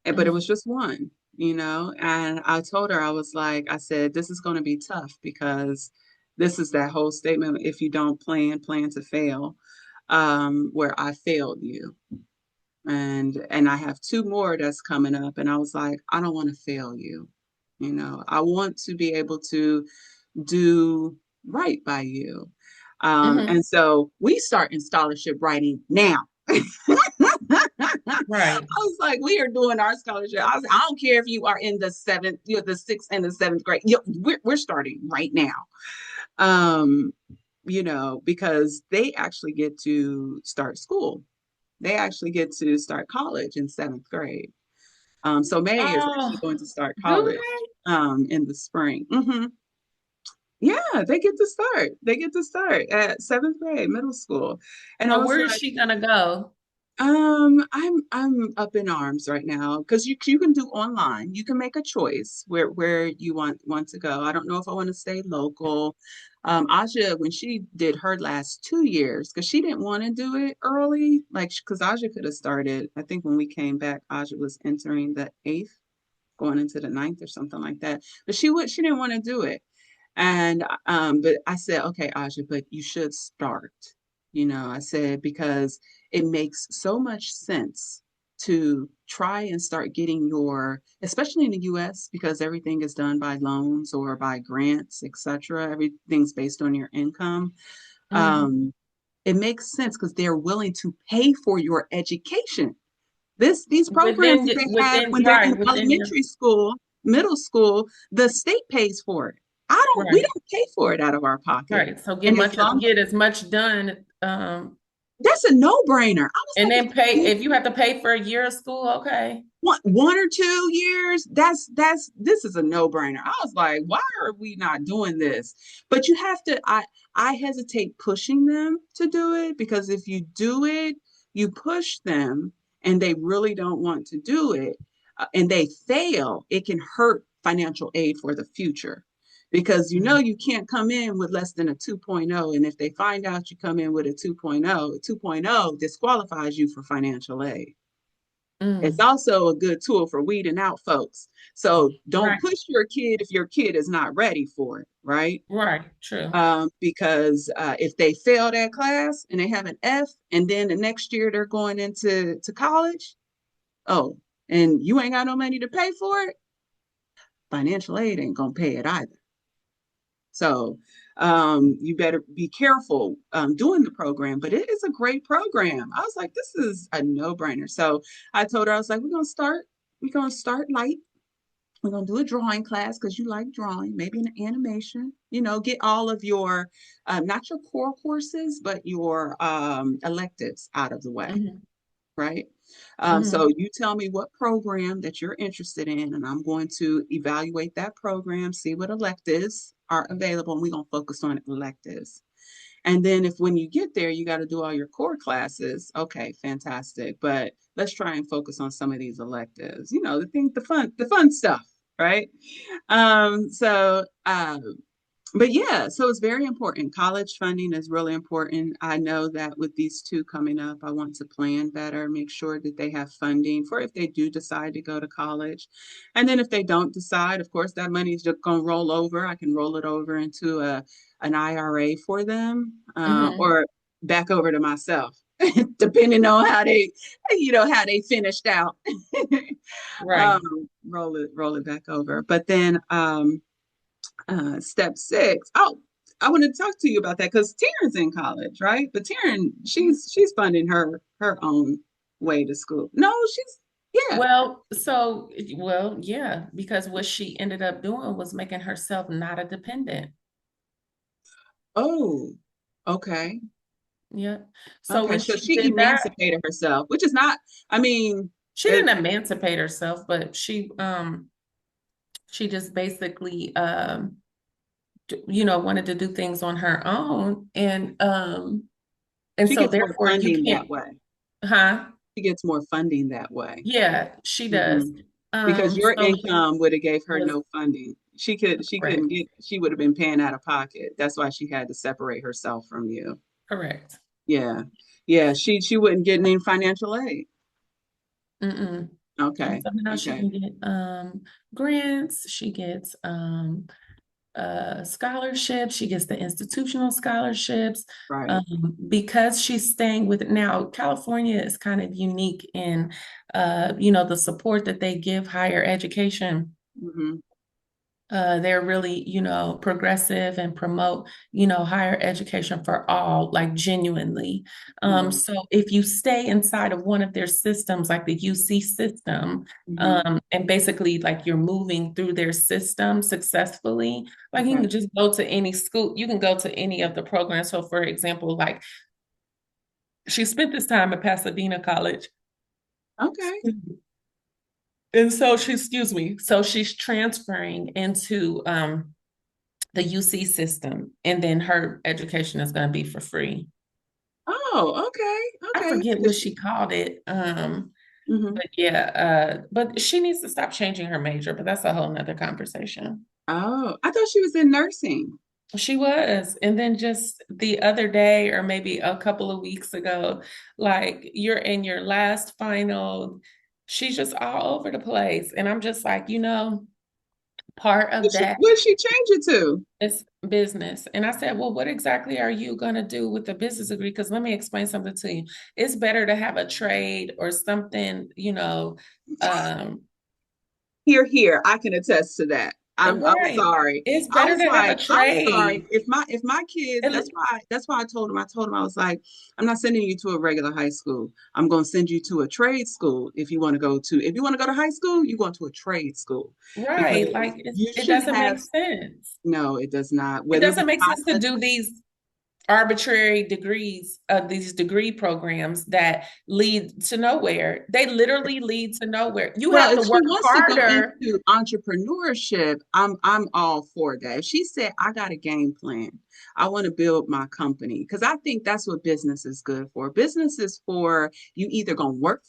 but it was Mhm. just one, and I told her, I was like, I said, this is going to be tough because this is that whole statement, if you don't plan to fail, where I failed you. And I have two more that's coming up, and I was like, I don't want to fail you. I want to be able to do right by you. Mhm. And so we start in scholarship writing now. I Right. was like, we are doing our scholarship. I don't care if you are in the seventh, the sixth and the seventh grade. We're starting right now. Um, because they actually get to start school. They actually get to start college in seventh grade. So May is actually Oh, going to start do college they? in the spring. Yeah, they get to start. They get to start at seventh grade, middle school. And I So was where is like, she gonna go? I'm up in arms right now because you can do online. You can make a choice where you want to go. I don't know if I want to stay local. Aja, when she did her last 2 years, because she didn't want to do it early, like because Aja could have started. I think when we came back, Aja was entering the eighth, going into the ninth or something like that. But she didn't want to do it. And but I said, okay, Aja, but you should start. I said, because it makes so much sense to try and start getting especially in the US, because everything is done by loans or by grants, etc. Everything's based on your income. Mhm. It makes sense because they're willing to pay for your education. These programs that they have when they're in Within your, elementary school, middle school, the state pays for it. We right, don't pay for it out of our pocket. right. So And as long get as much done, that's a no-brainer. I was and like, then pay if you have to pay for a year of school, okay. one or 2 years, this is a no-brainer. I was like, why are we not doing this? But you have to, I hesitate pushing them to do it, because if you do it, you push them and they really don't want to do it, and they fail, it can hurt financial aid for the future. Because Mm. you can't come in with less than a 2.0, and if they find out you come in with a 2.0, 2.0 disqualifies you for financial aid. It's Mm. also a good tool for weeding out folks. So don't Right, push your kid if your kid is not ready for it, right? right, true. Because if they fail that class and they have an F, and then the next year they're going into college, oh, and you ain't got no money to pay for it, financial aid ain't gonna pay it either. So you better be careful doing the program, but it is a great program. I was like, this is a no-brainer. So I told her, I was like, we're gonna start light. We're gonna do a drawing class because you like drawing, maybe an animation, get all of your not your core courses, but your electives out of the way, Hmm. right? So Hmm. you tell me what program that you're interested in, and I'm going to evaluate that program, see what electives are available, and we're going to focus on electives. And then if when you get there, you got to do all your core classes, okay, fantastic. But let's try and focus on some of these electives, the fun stuff, right? But yeah, so it's very important. College funding is really important. I know that with these two coming up, I want to plan better, make sure that they have funding for if they do decide to go to college. And then if they don't decide, of course, that money is just going to roll over. I can roll it over into an IRA for them, Hmm. or back over to myself, depending on how they finished out. Right. Roll it back over. But then step six. Oh, I want to talk to you about that because Taryn's in college, right? But Taryn, she's funding her own way to school. No, yeah. Yeah, because what she ended up doing was making herself not a dependent. Oh, okay. Yeah. So Okay. when So she she did that, emancipated herself, which is not, I mean, she didn't emancipate herself, but she just basically wanted to do things on her own, and she so gets more therefore you funding that can't, way. huh? She gets more funding that way. Yeah, she does. Hmm. Because your So income would have gave her was no funding. She couldn't correct, get, she would have been paying out of pocket. That's why she had to separate herself from you. correct. Yeah. Yeah. She wouldn't get any financial aid. Mm-mm. And Okay. so now she Okay. can get grants, she gets scholarships, she gets the institutional scholarships, Right. because she's staying with now. California is kind of unique in the support that they give higher education. Hmm. They're really, progressive and promote, higher education for all, like genuinely. Right. So if you stay inside of one of their systems, like the UC system, Hmm. and basically like you're moving through their system successfully, like you Okay. can just go to any school, you can go to any of the programs. So for example, like she spent this time at Pasadena College. Okay. And so excuse me, so she's transferring into the UC system, and then her education is going to be for free. Oh, okay. I forget what she called it. Mm-hmm. But yeah, but she needs to stop changing her major, but that's a whole nother conversation. Oh, I thought she was in nursing. She was. And then just the other day, or maybe a couple of weeks ago, like you're in your last final, she's just all over the place. And I'm just like, part of that What did she change it to? is business. And I said, well, what exactly are you going to do with the business degree? Because let me explain something to you. It's better to have a trade or something, um, Here, here. I can attest to that. I'm right. sorry. It's I better was to have a like, I'm sorry. trade. If my kids, that's why I told him. I was like, I'm not sending you to a regular high school. I'm going to send you to a trade school. If you want to go to high school, you're going to a trade school because Right. Like you it should doesn't have. make sense. No, it does not. It Whether it be doesn't make sense to pilot. do these arbitrary degrees of these degree programs that lead to nowhere. They literally lead to nowhere. You Well, have if to she work wants to go harder. into entrepreneurship, I'm all for that. If she said, I got a game plan, I want to build my company, because I think that's what business is good for. Business is for you either gonna work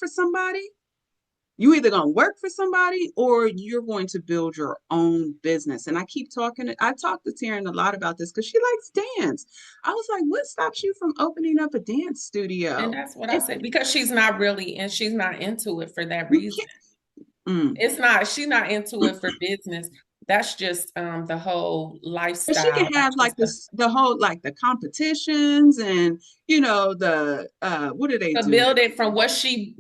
for somebody, or you're going to build your own business. And I talked to Taryn a lot about this because she likes dance. I was like, what stops you from opening up a dance And studio? that's what I It, said, because she's not into it for that you reason. can't. She's not into it for business. That's just the whole But she can lifestyle. have That's like just this, the whole, like the competitions, and the what do they to do? build it from what she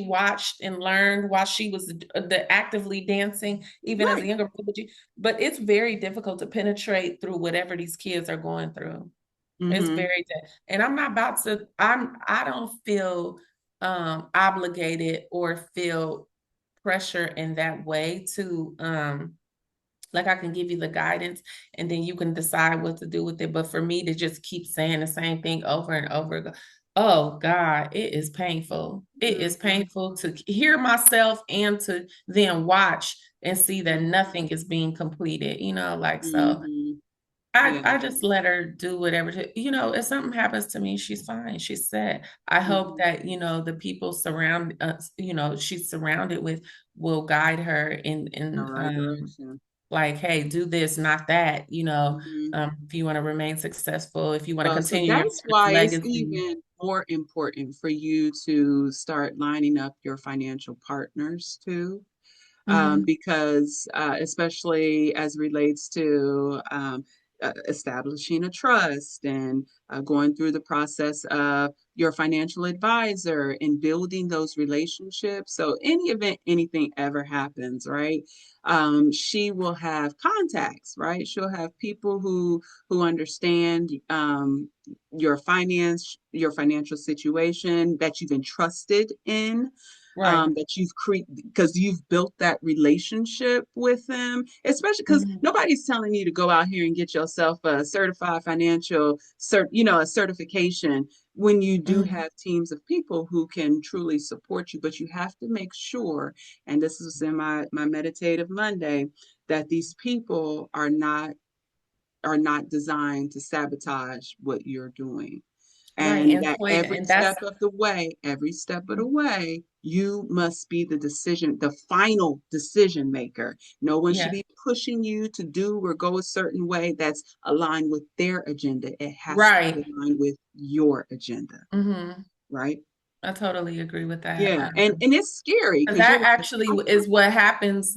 watched and learned while she was the actively dancing, even as a Right. younger baby. But it's very difficult to penetrate through whatever these kids are going through. It's Mm-hmm. and I'm not about to. I don't feel obligated or feel pressure in that way to like I can give you the guidance and then you can decide what to do with it. But for me to just keep saying the same thing over and over, oh God, it is painful. It is Mm-hmm. painful to hear myself and to then watch and see that nothing is being completed, like so. Mm-hmm. I, Yeah. I just let her do whatever if something happens to me, she's fine. She's set. I hope Mm-hmm. that, the people surround us, she's surrounded with will guide her In the in right direction. like, hey, do this, not that, Mm-hmm. if you want to remain successful, if you want to Well, so continue your that's why it's legacy. even more important for you to start lining up your financial partners too. Hmm. Because especially as relates to establishing a trust, and going through the process of your financial advisor and building those relationships. So, any event, anything ever happens, right? She will have contacts, right? She'll have people who understand your financial situation, that you've entrusted in, Right. that you've created because you've built that relationship with them, especially because Hmm. nobody's telling you to go out here and get yourself a certified a certification, when you do Hmm. have teams of people who can truly support you. But you have to make sure, and this is in my meditative Monday, that these people are not designed to sabotage what you're doing, Right. and And that toy, and that's every step of the way, you must be the final decision maker. No one should yeah. be pushing you to do or go a certain way that's aligned with their agenda. It has to be Right. aligned with your agenda, Hmm. right? I totally agree with that. Yeah, and it's scary And because you're that like, actually is what happens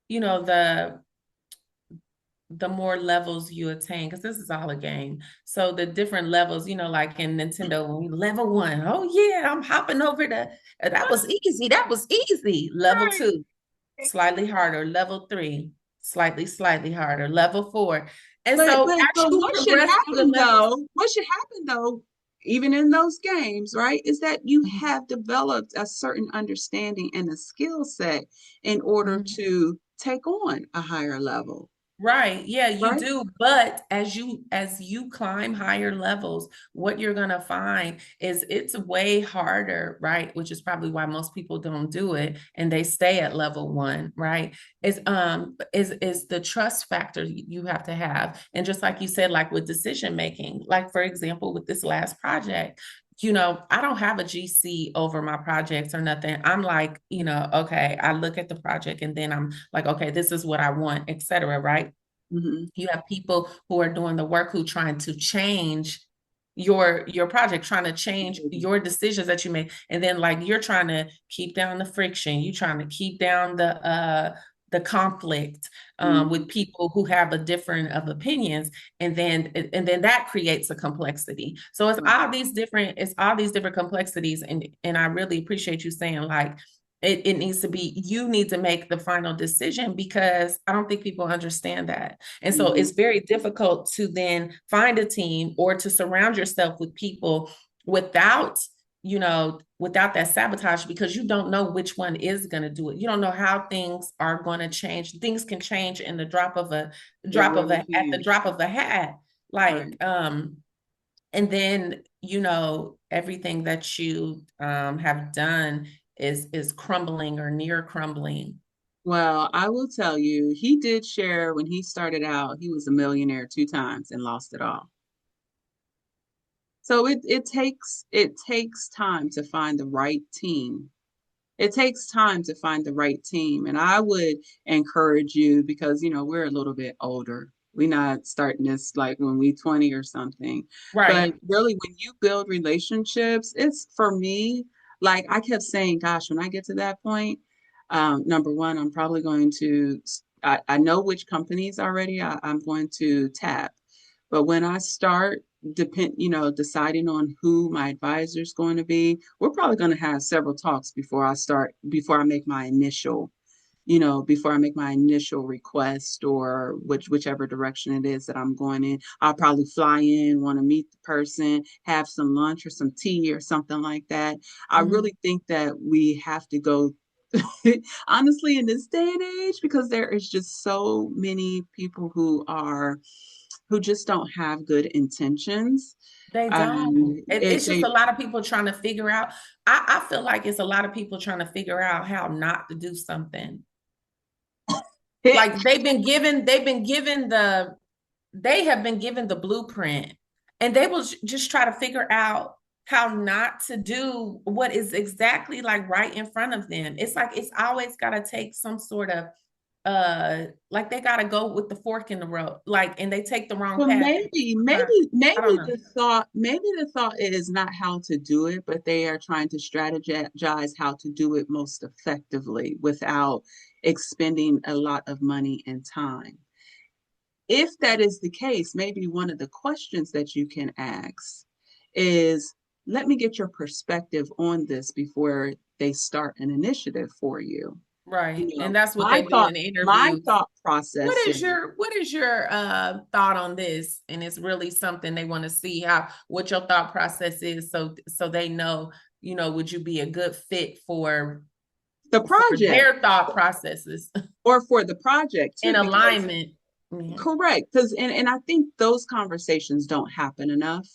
you know the more levels you attain, because this is all a game. So the different levels, like in Nintendo, when we level one, oh yeah, I'm hopping over that was easy. That was easy. Level right. two, slightly harder. Level three, slightly harder. Level four. And But so but as but you what should progress through the happen levels, though? What should happen though, even in those games, right? Is that you have developed a certain understanding and a skill set in order mhm. to take on a higher level, Right. Yeah, you right? do. But as you climb higher levels, what you're gonna find is it's way harder, right? Which is probably why most people don't do it and they stay at level one, right? Is the trust factor you have to have. And just like you said, like with decision making, like for example, with this last project, I don't have a GC over my projects or nothing. I'm like, okay, I look at the project and then I'm like, okay, this is what I want, etc. Right? Mm-hmm. You have people who are doing the work who trying to change your project, trying to change your decisions that you make. And then like you're trying to keep down the friction, you're trying to keep down the conflict with people who have a different of opinions, and then that creates a complexity. So it's all these different complexities, and I really appreciate you saying like it needs to be, you need to make the final decision, because I don't think people understand that. And so it's very difficult to then find a team or to surround yourself with people without, without that sabotage, because you don't know which one is going to do it. You don't know how things are going to change. Things can change in the at the drop of a hat. Like, and then, everything that you have done is crumbling or near crumbling. Well, I will tell you, he did share when he started out, he was a millionaire 2 times and lost it all. So it takes time to find the right team. It takes time to find the right team. And I would encourage you, because we're a little bit older. We're not starting this like when we 20 or something. Right. But really, when you build relationships, it's for me, like I kept saying, gosh, when I get to that point, number one, I'm probably going to, I know which companies already I'm going to tap. But when I start deciding on who my advisor is going to be, we're probably going to have several talks before I make my initial request, or whichever direction it is that I'm going in. I'll probably fly in, want to meet the person, have some lunch or some tea or something like that. I really think that we have to go honestly in this day and age, because there is just so many people who just don't have good intentions. They don't. It's just a lot of people trying to figure out. I feel like it's a lot of people trying to figure out how not to do something. Like they have been given the blueprint, and they will just try to figure out how not to do what is exactly like right in front of them. It's like it's always got to take some sort of like they got to go with the fork in the road, like, and they take the wrong Well, path. I don't know. maybe the thought is not how to do it, but they are trying to strategize how to do it most effectively without expending a lot of money and time. If that is the case, maybe one of the questions that you can ask is, let me get your perspective on this before they start an initiative for you. Right. And that's what My they do thought, in my interviews. thought process is, What is your thought on this? And it's really something they want to see what your thought process is, so they know, would you be a good fit for the project, their thought processes or for the project in too, because alignment. correct, because and I think those conversations don't happen enough.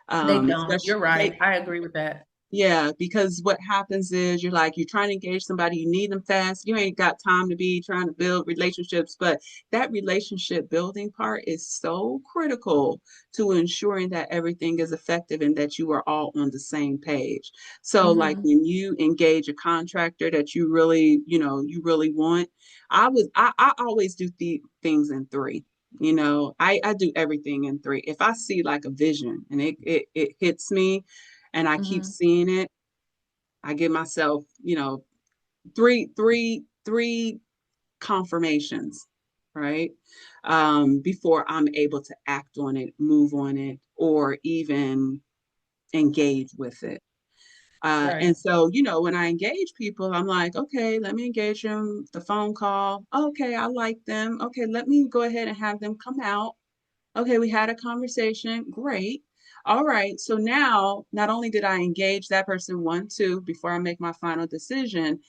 They don't. Especially You're right. I agree with that. Yeah, because what happens is you're trying to engage somebody, you need them fast. You ain't got time to be trying to build relationships, but that relationship building part is so critical to ensuring that everything is effective and that you are all on the same page. So like when you engage a contractor that you really want, I always do things in three. I do everything in three. If I see like a vision and it hits me, and I keep seeing it, I give myself, three confirmations, right? Before I'm able to act on it, move on it, or even engage with it. Right. And so, when I engage people, I'm like, okay, let me engage them, the phone call. Okay, I like them. Okay, let me go ahead and have them come out. Okay, we had a conversation. Great. All right. So now, not only did I engage that person, one, two, before I make my final decision,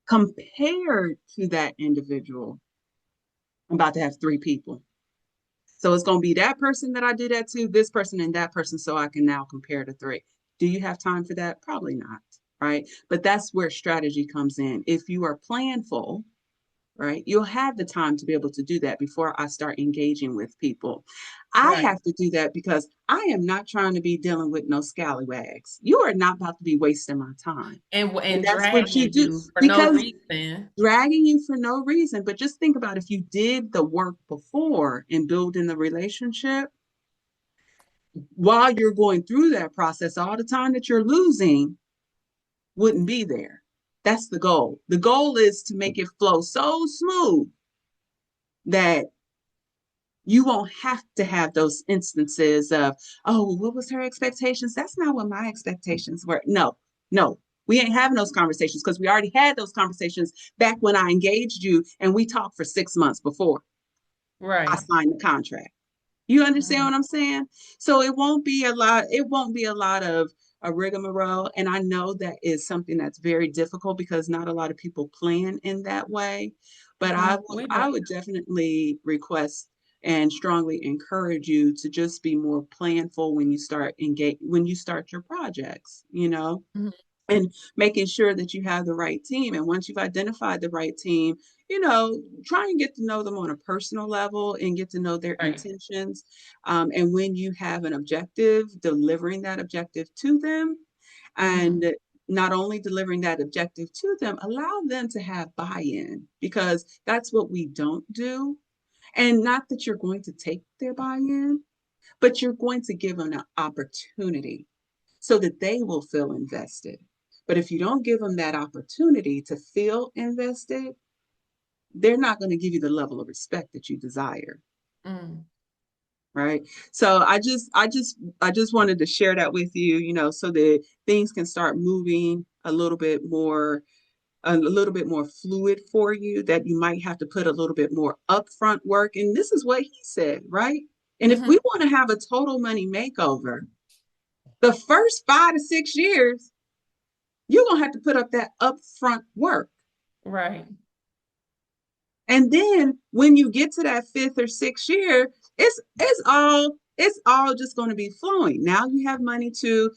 compared to that individual, I'm about to have three people. So it's going to be that person that I do that to, this person, and that person, so I can now compare the three. Do you have time for that? Probably not. Right. But that's where strategy comes in. If you are planful, right? You'll have the time to be able to do that before I start engaging with people. I Right. have to do that because I am not trying to be dealing with no scallywags. You are not about to be wasting my time. And And that's what you dragging do, you for no because reason. dragging you for no reason. But just think about if you did the work before in building the relationship, while you're going through that process, all the time that you're losing wouldn't be there. That's the goal. The goal is to make it flow so smooth that you won't have to have those instances of, oh, what was her expectations? That's not what my expectations were. No, no, we ain't having those conversations because we already had those conversations back when I engaged you and we talked for 6 months before I Right. signed the contract. You understand Mhm. what I'm saying? So it won't be a lot of a rigmarole. And I know that is something that's very difficult because not a lot of people plan in that way. But I would We I don't. would definitely request and strongly encourage you to just be more planful when you start your projects, Mhm. and making sure that you have the right team. And once you've identified the right team, try and get to know them on a personal level and get to know their Right. intentions. And when you have an objective, delivering that objective to them, Hmm. and not only delivering that objective to them, allow them to have buy-in, because that's what we don't do. And not that you're going to take their buy-in, but you're going to give them an opportunity so that they will feel invested. But if you don't give them that opportunity to feel invested, they're not going to give you the level of respect that you desire. Mm. Right. So I just wanted to share that with you, so that things can start moving a little bit more fluid for you, that you might have to put a little bit more upfront work. And this is what he said, right? And if Hmm. we want to have a total money makeover, the first 5 to 6 years, you're going to have to put up that upfront work. Right. And then when you get to that fifth or sixth year, it's all just going to be flowing. Now you have money to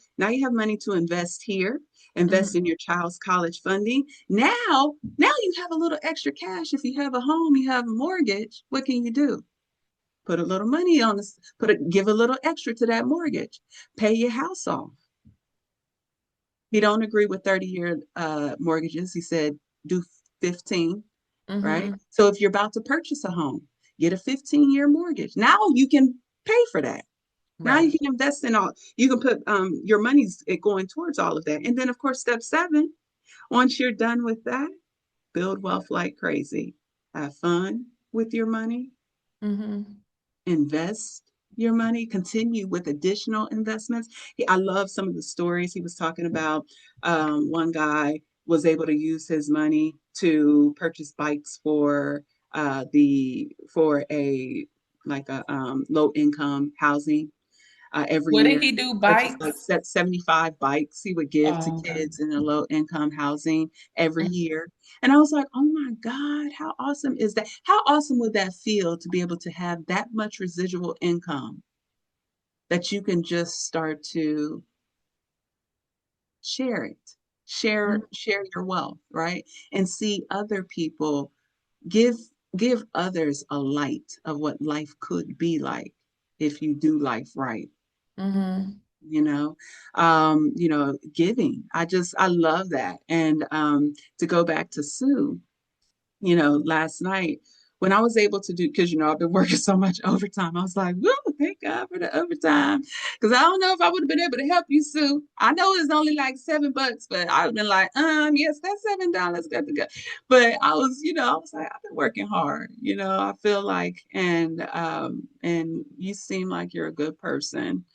invest here, invest Hmm. in your child's college funding. Now you have a little extra cash. If you have a home, you have a mortgage, what can you do? Put a little money on this, give a little extra to that mortgage, pay your house off. He don't agree with 30-year mortgages. He said do 15, right? Hmm. So if you're about to purchase a home, get a 15-year mortgage. Now you can pay for that. Now you Right. can invest in all. You can put your money's going towards all of that. And then of course, step 7, once you're done with that, build wealth like crazy. Have fun with your money, Hmm. invest your money, continue with additional investments. I love some of the stories he was talking about. One guy was able to use his money to purchase bikes for a like a low income housing every What did year. he do? Purchased like Bikes? 75 bikes he would give to Oh, okay. kids in a low income housing every year. And I was like, oh my God, how awesome is that? How awesome would that feel to be able to have that much residual income that you can just start to share it, Mhm. share your wealth, right? And see other people, give give others a light of what life could be like if you do life right. Mhm. Giving. I love that. And to go back to Sue, last night when I was able to do, because I've been working so much overtime, I was like, woo, thank God for the overtime. Because I don't know if I would have been able to help you, Sue. I know it's only like $7, but I've been like, yes, that's $7, good to go. But I was like, I've been working hard, I feel like, and you seem like you're a good person.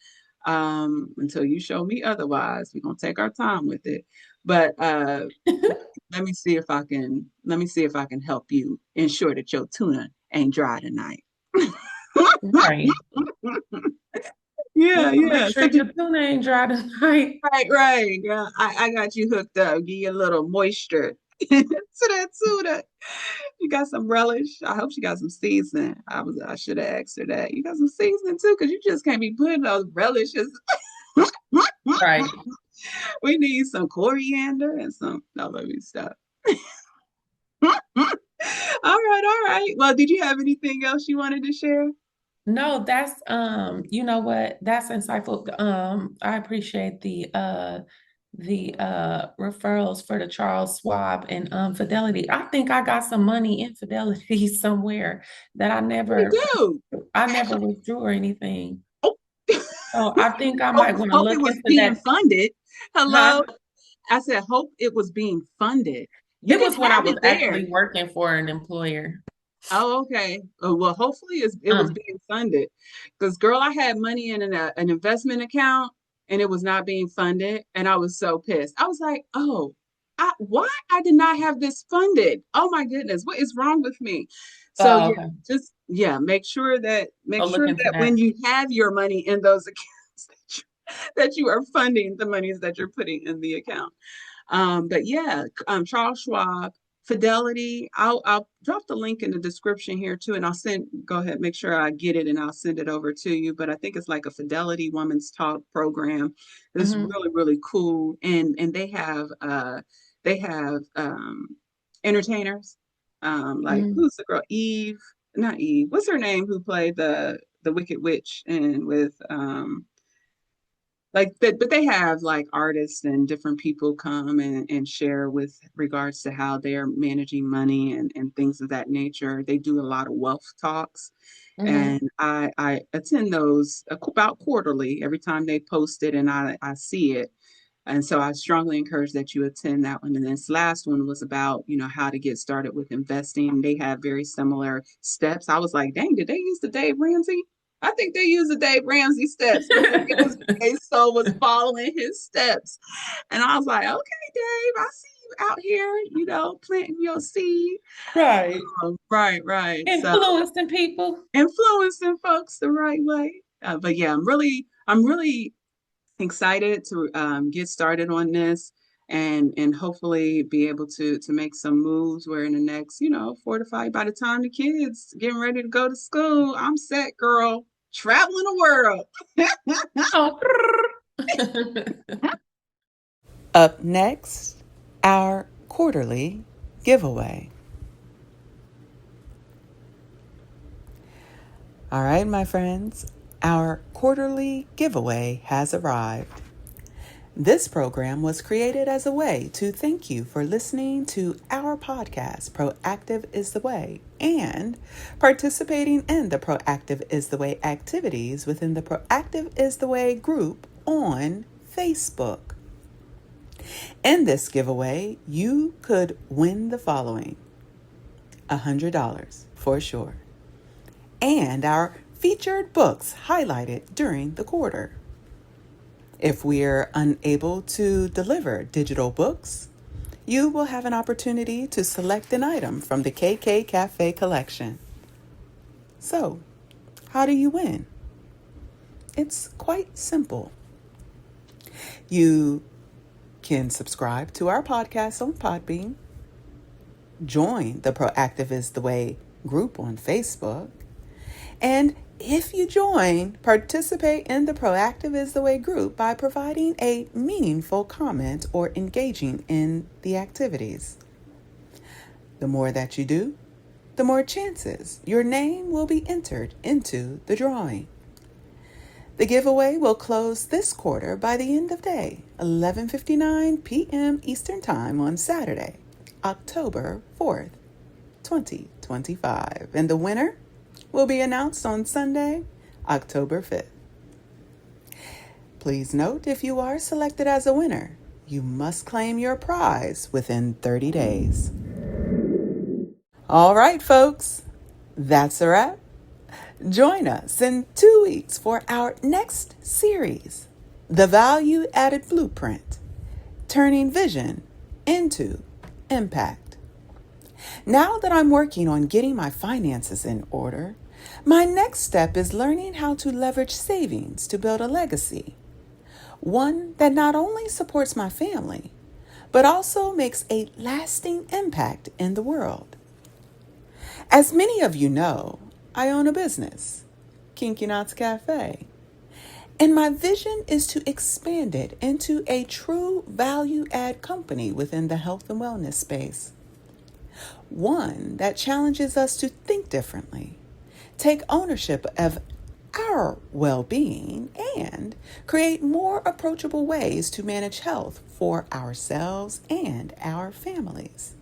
Until you show me otherwise, we're gonna take our time with it. But let me see if I can help you ensure that your tuna ain't dry tonight. Right. Yeah, You want to make yeah. sure your tuna ain't dry tonight. Right, girl. I got you hooked up. Give you a little moisture to that tuna. You got some relish. I hope she got some seasoning. I should have asked her that. You got some seasoning too, because you just can't be putting those relishes. Right. We need some coriander and some, no, let me stop. All right, all right. Well, did you have anything else you wanted to share? No, that's you know what? That's insightful. I appreciate the referrals for the Charles Schwab and Fidelity. I think I got some money in Fidelity somewhere that You do. I never withdrew or anything. Oh. So I think I hope, might want to hope it look was into being that. funded. Hello. Huh? I said, hope it was being funded. You It can was when I have was it there. actually working for an employer. Oh, okay. Oh, well, hopefully it was Um, being funded. Because, girl, I had money in an investment account and it was not being funded. And I was so pissed. I was like, oh, why I did not have this funded? Oh, my goodness. What is wrong with me? So, oh, yeah, okay. just, yeah, make I'll look sure into that when that. you have your money in those accounts, that you are funding the monies that you're putting in the account. But yeah, Charles Schwab, Fidelity. I'll drop the link in the description here too, and I'll go ahead, make sure I get it, and I'll send it over to you. But I think it's like a Fidelity Women's Talk program. It's Hmm. really really cool, and they have entertainers. Like Hmm. who's the girl? Eve, not Eve. What's her name? Who played the Wicked Witch and with like that, but they have like artists and different people come and share with regards to how they're managing money and things of that nature. They do a lot of wealth talks, Hmm. and I attend those about quarterly every time they post it, and I see it. And so I strongly encourage that you attend that one. And this last one was about, how to get started with investing. They have very similar steps. I was like, dang, did they use the Dave Ramsey? I think they used the Dave Ramsey steps because they so was following his steps. And I was like, okay, Dave, I see you out here, planting your seed. Right. Right, right. So Influencing people. influencing folks the right way. But yeah, I'm really excited to get started on this and hopefully be able to make some moves where in the next 4 to 5, by the time the kids getting ready to go to school, I'm set, girl, traveling the world. Oh. Up next, our quarterly giveaway. All right, my friends, our quarterly giveaway has arrived. This program was created as a way to thank you for listening to our podcast, Proactive is the Way, and participating in the Proactive is the Way activities within the Proactive is the Way group on Facebook. In this giveaway, you could win the following: $100 for sure, and our featured books highlighted during the quarter. If we're unable to deliver digital books, you will have an opportunity to select an item from the KK Cafe collection. So, how do you win? It's quite simple. You can subscribe to our podcast on Podbean, join the Proactive is the Way group on Facebook, and if you join, participate in the Proactive is the Way group by providing a meaningful comment or engaging in the activities. The more that you do, the more chances your name will be entered into the drawing. The giveaway will close this quarter by the end of day, 11:59 p.m. Eastern Time on Saturday, October 4th, 2025. And the winner will be announced on Sunday, October 5th. Please note, if you are selected as a winner, you must claim your prize within 30 days. All right, folks, that's a wrap. Join us in 2 weeks for our next series, The Value Added Blueprint, Turning Vision into Impact. Now that I'm working on getting my finances in order, my next step is learning how to leverage savings to build a legacy, one that not only supports my family, but also makes a lasting impact in the world. As many of you know, I own a business, Kinky Cafe, and my vision is to expand it into a true value-add company within the health and wellness space. One that challenges us to think differently, take ownership of our well-being, and create more approachable ways to manage health for ourselves and our families.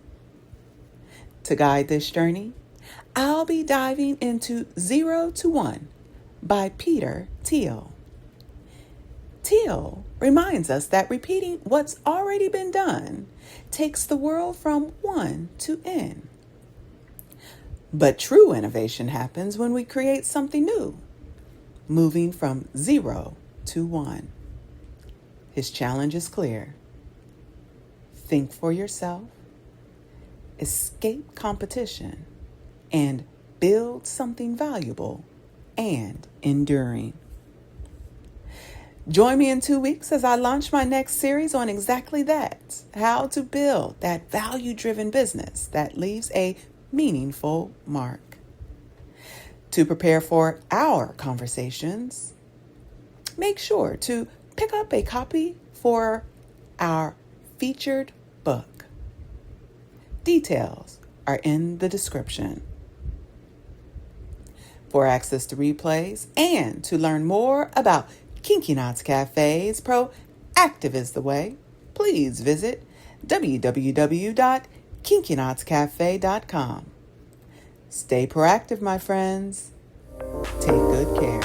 To guide this journey, I'll be diving into 0 to 1 by Peter Thiel. Thiel reminds us that repeating what's already been done takes the world from 1 to N. But true innovation happens when we create something new, moving from 0 to 1. His challenge is clear. Think for yourself, escape competition, and build something valuable and enduring. Join me in 2 weeks as I launch my next series on exactly that, how to build that value-driven business that leaves a meaningful mark. To prepare for our conversations, make sure to pick up a copy for our featured book. Details are in the description. For access to replays and to learn more about Kinky Cafe's Proactive is the Way, please visit www.kinkyknotscafe.com. Stay proactive, my friends. Take good care.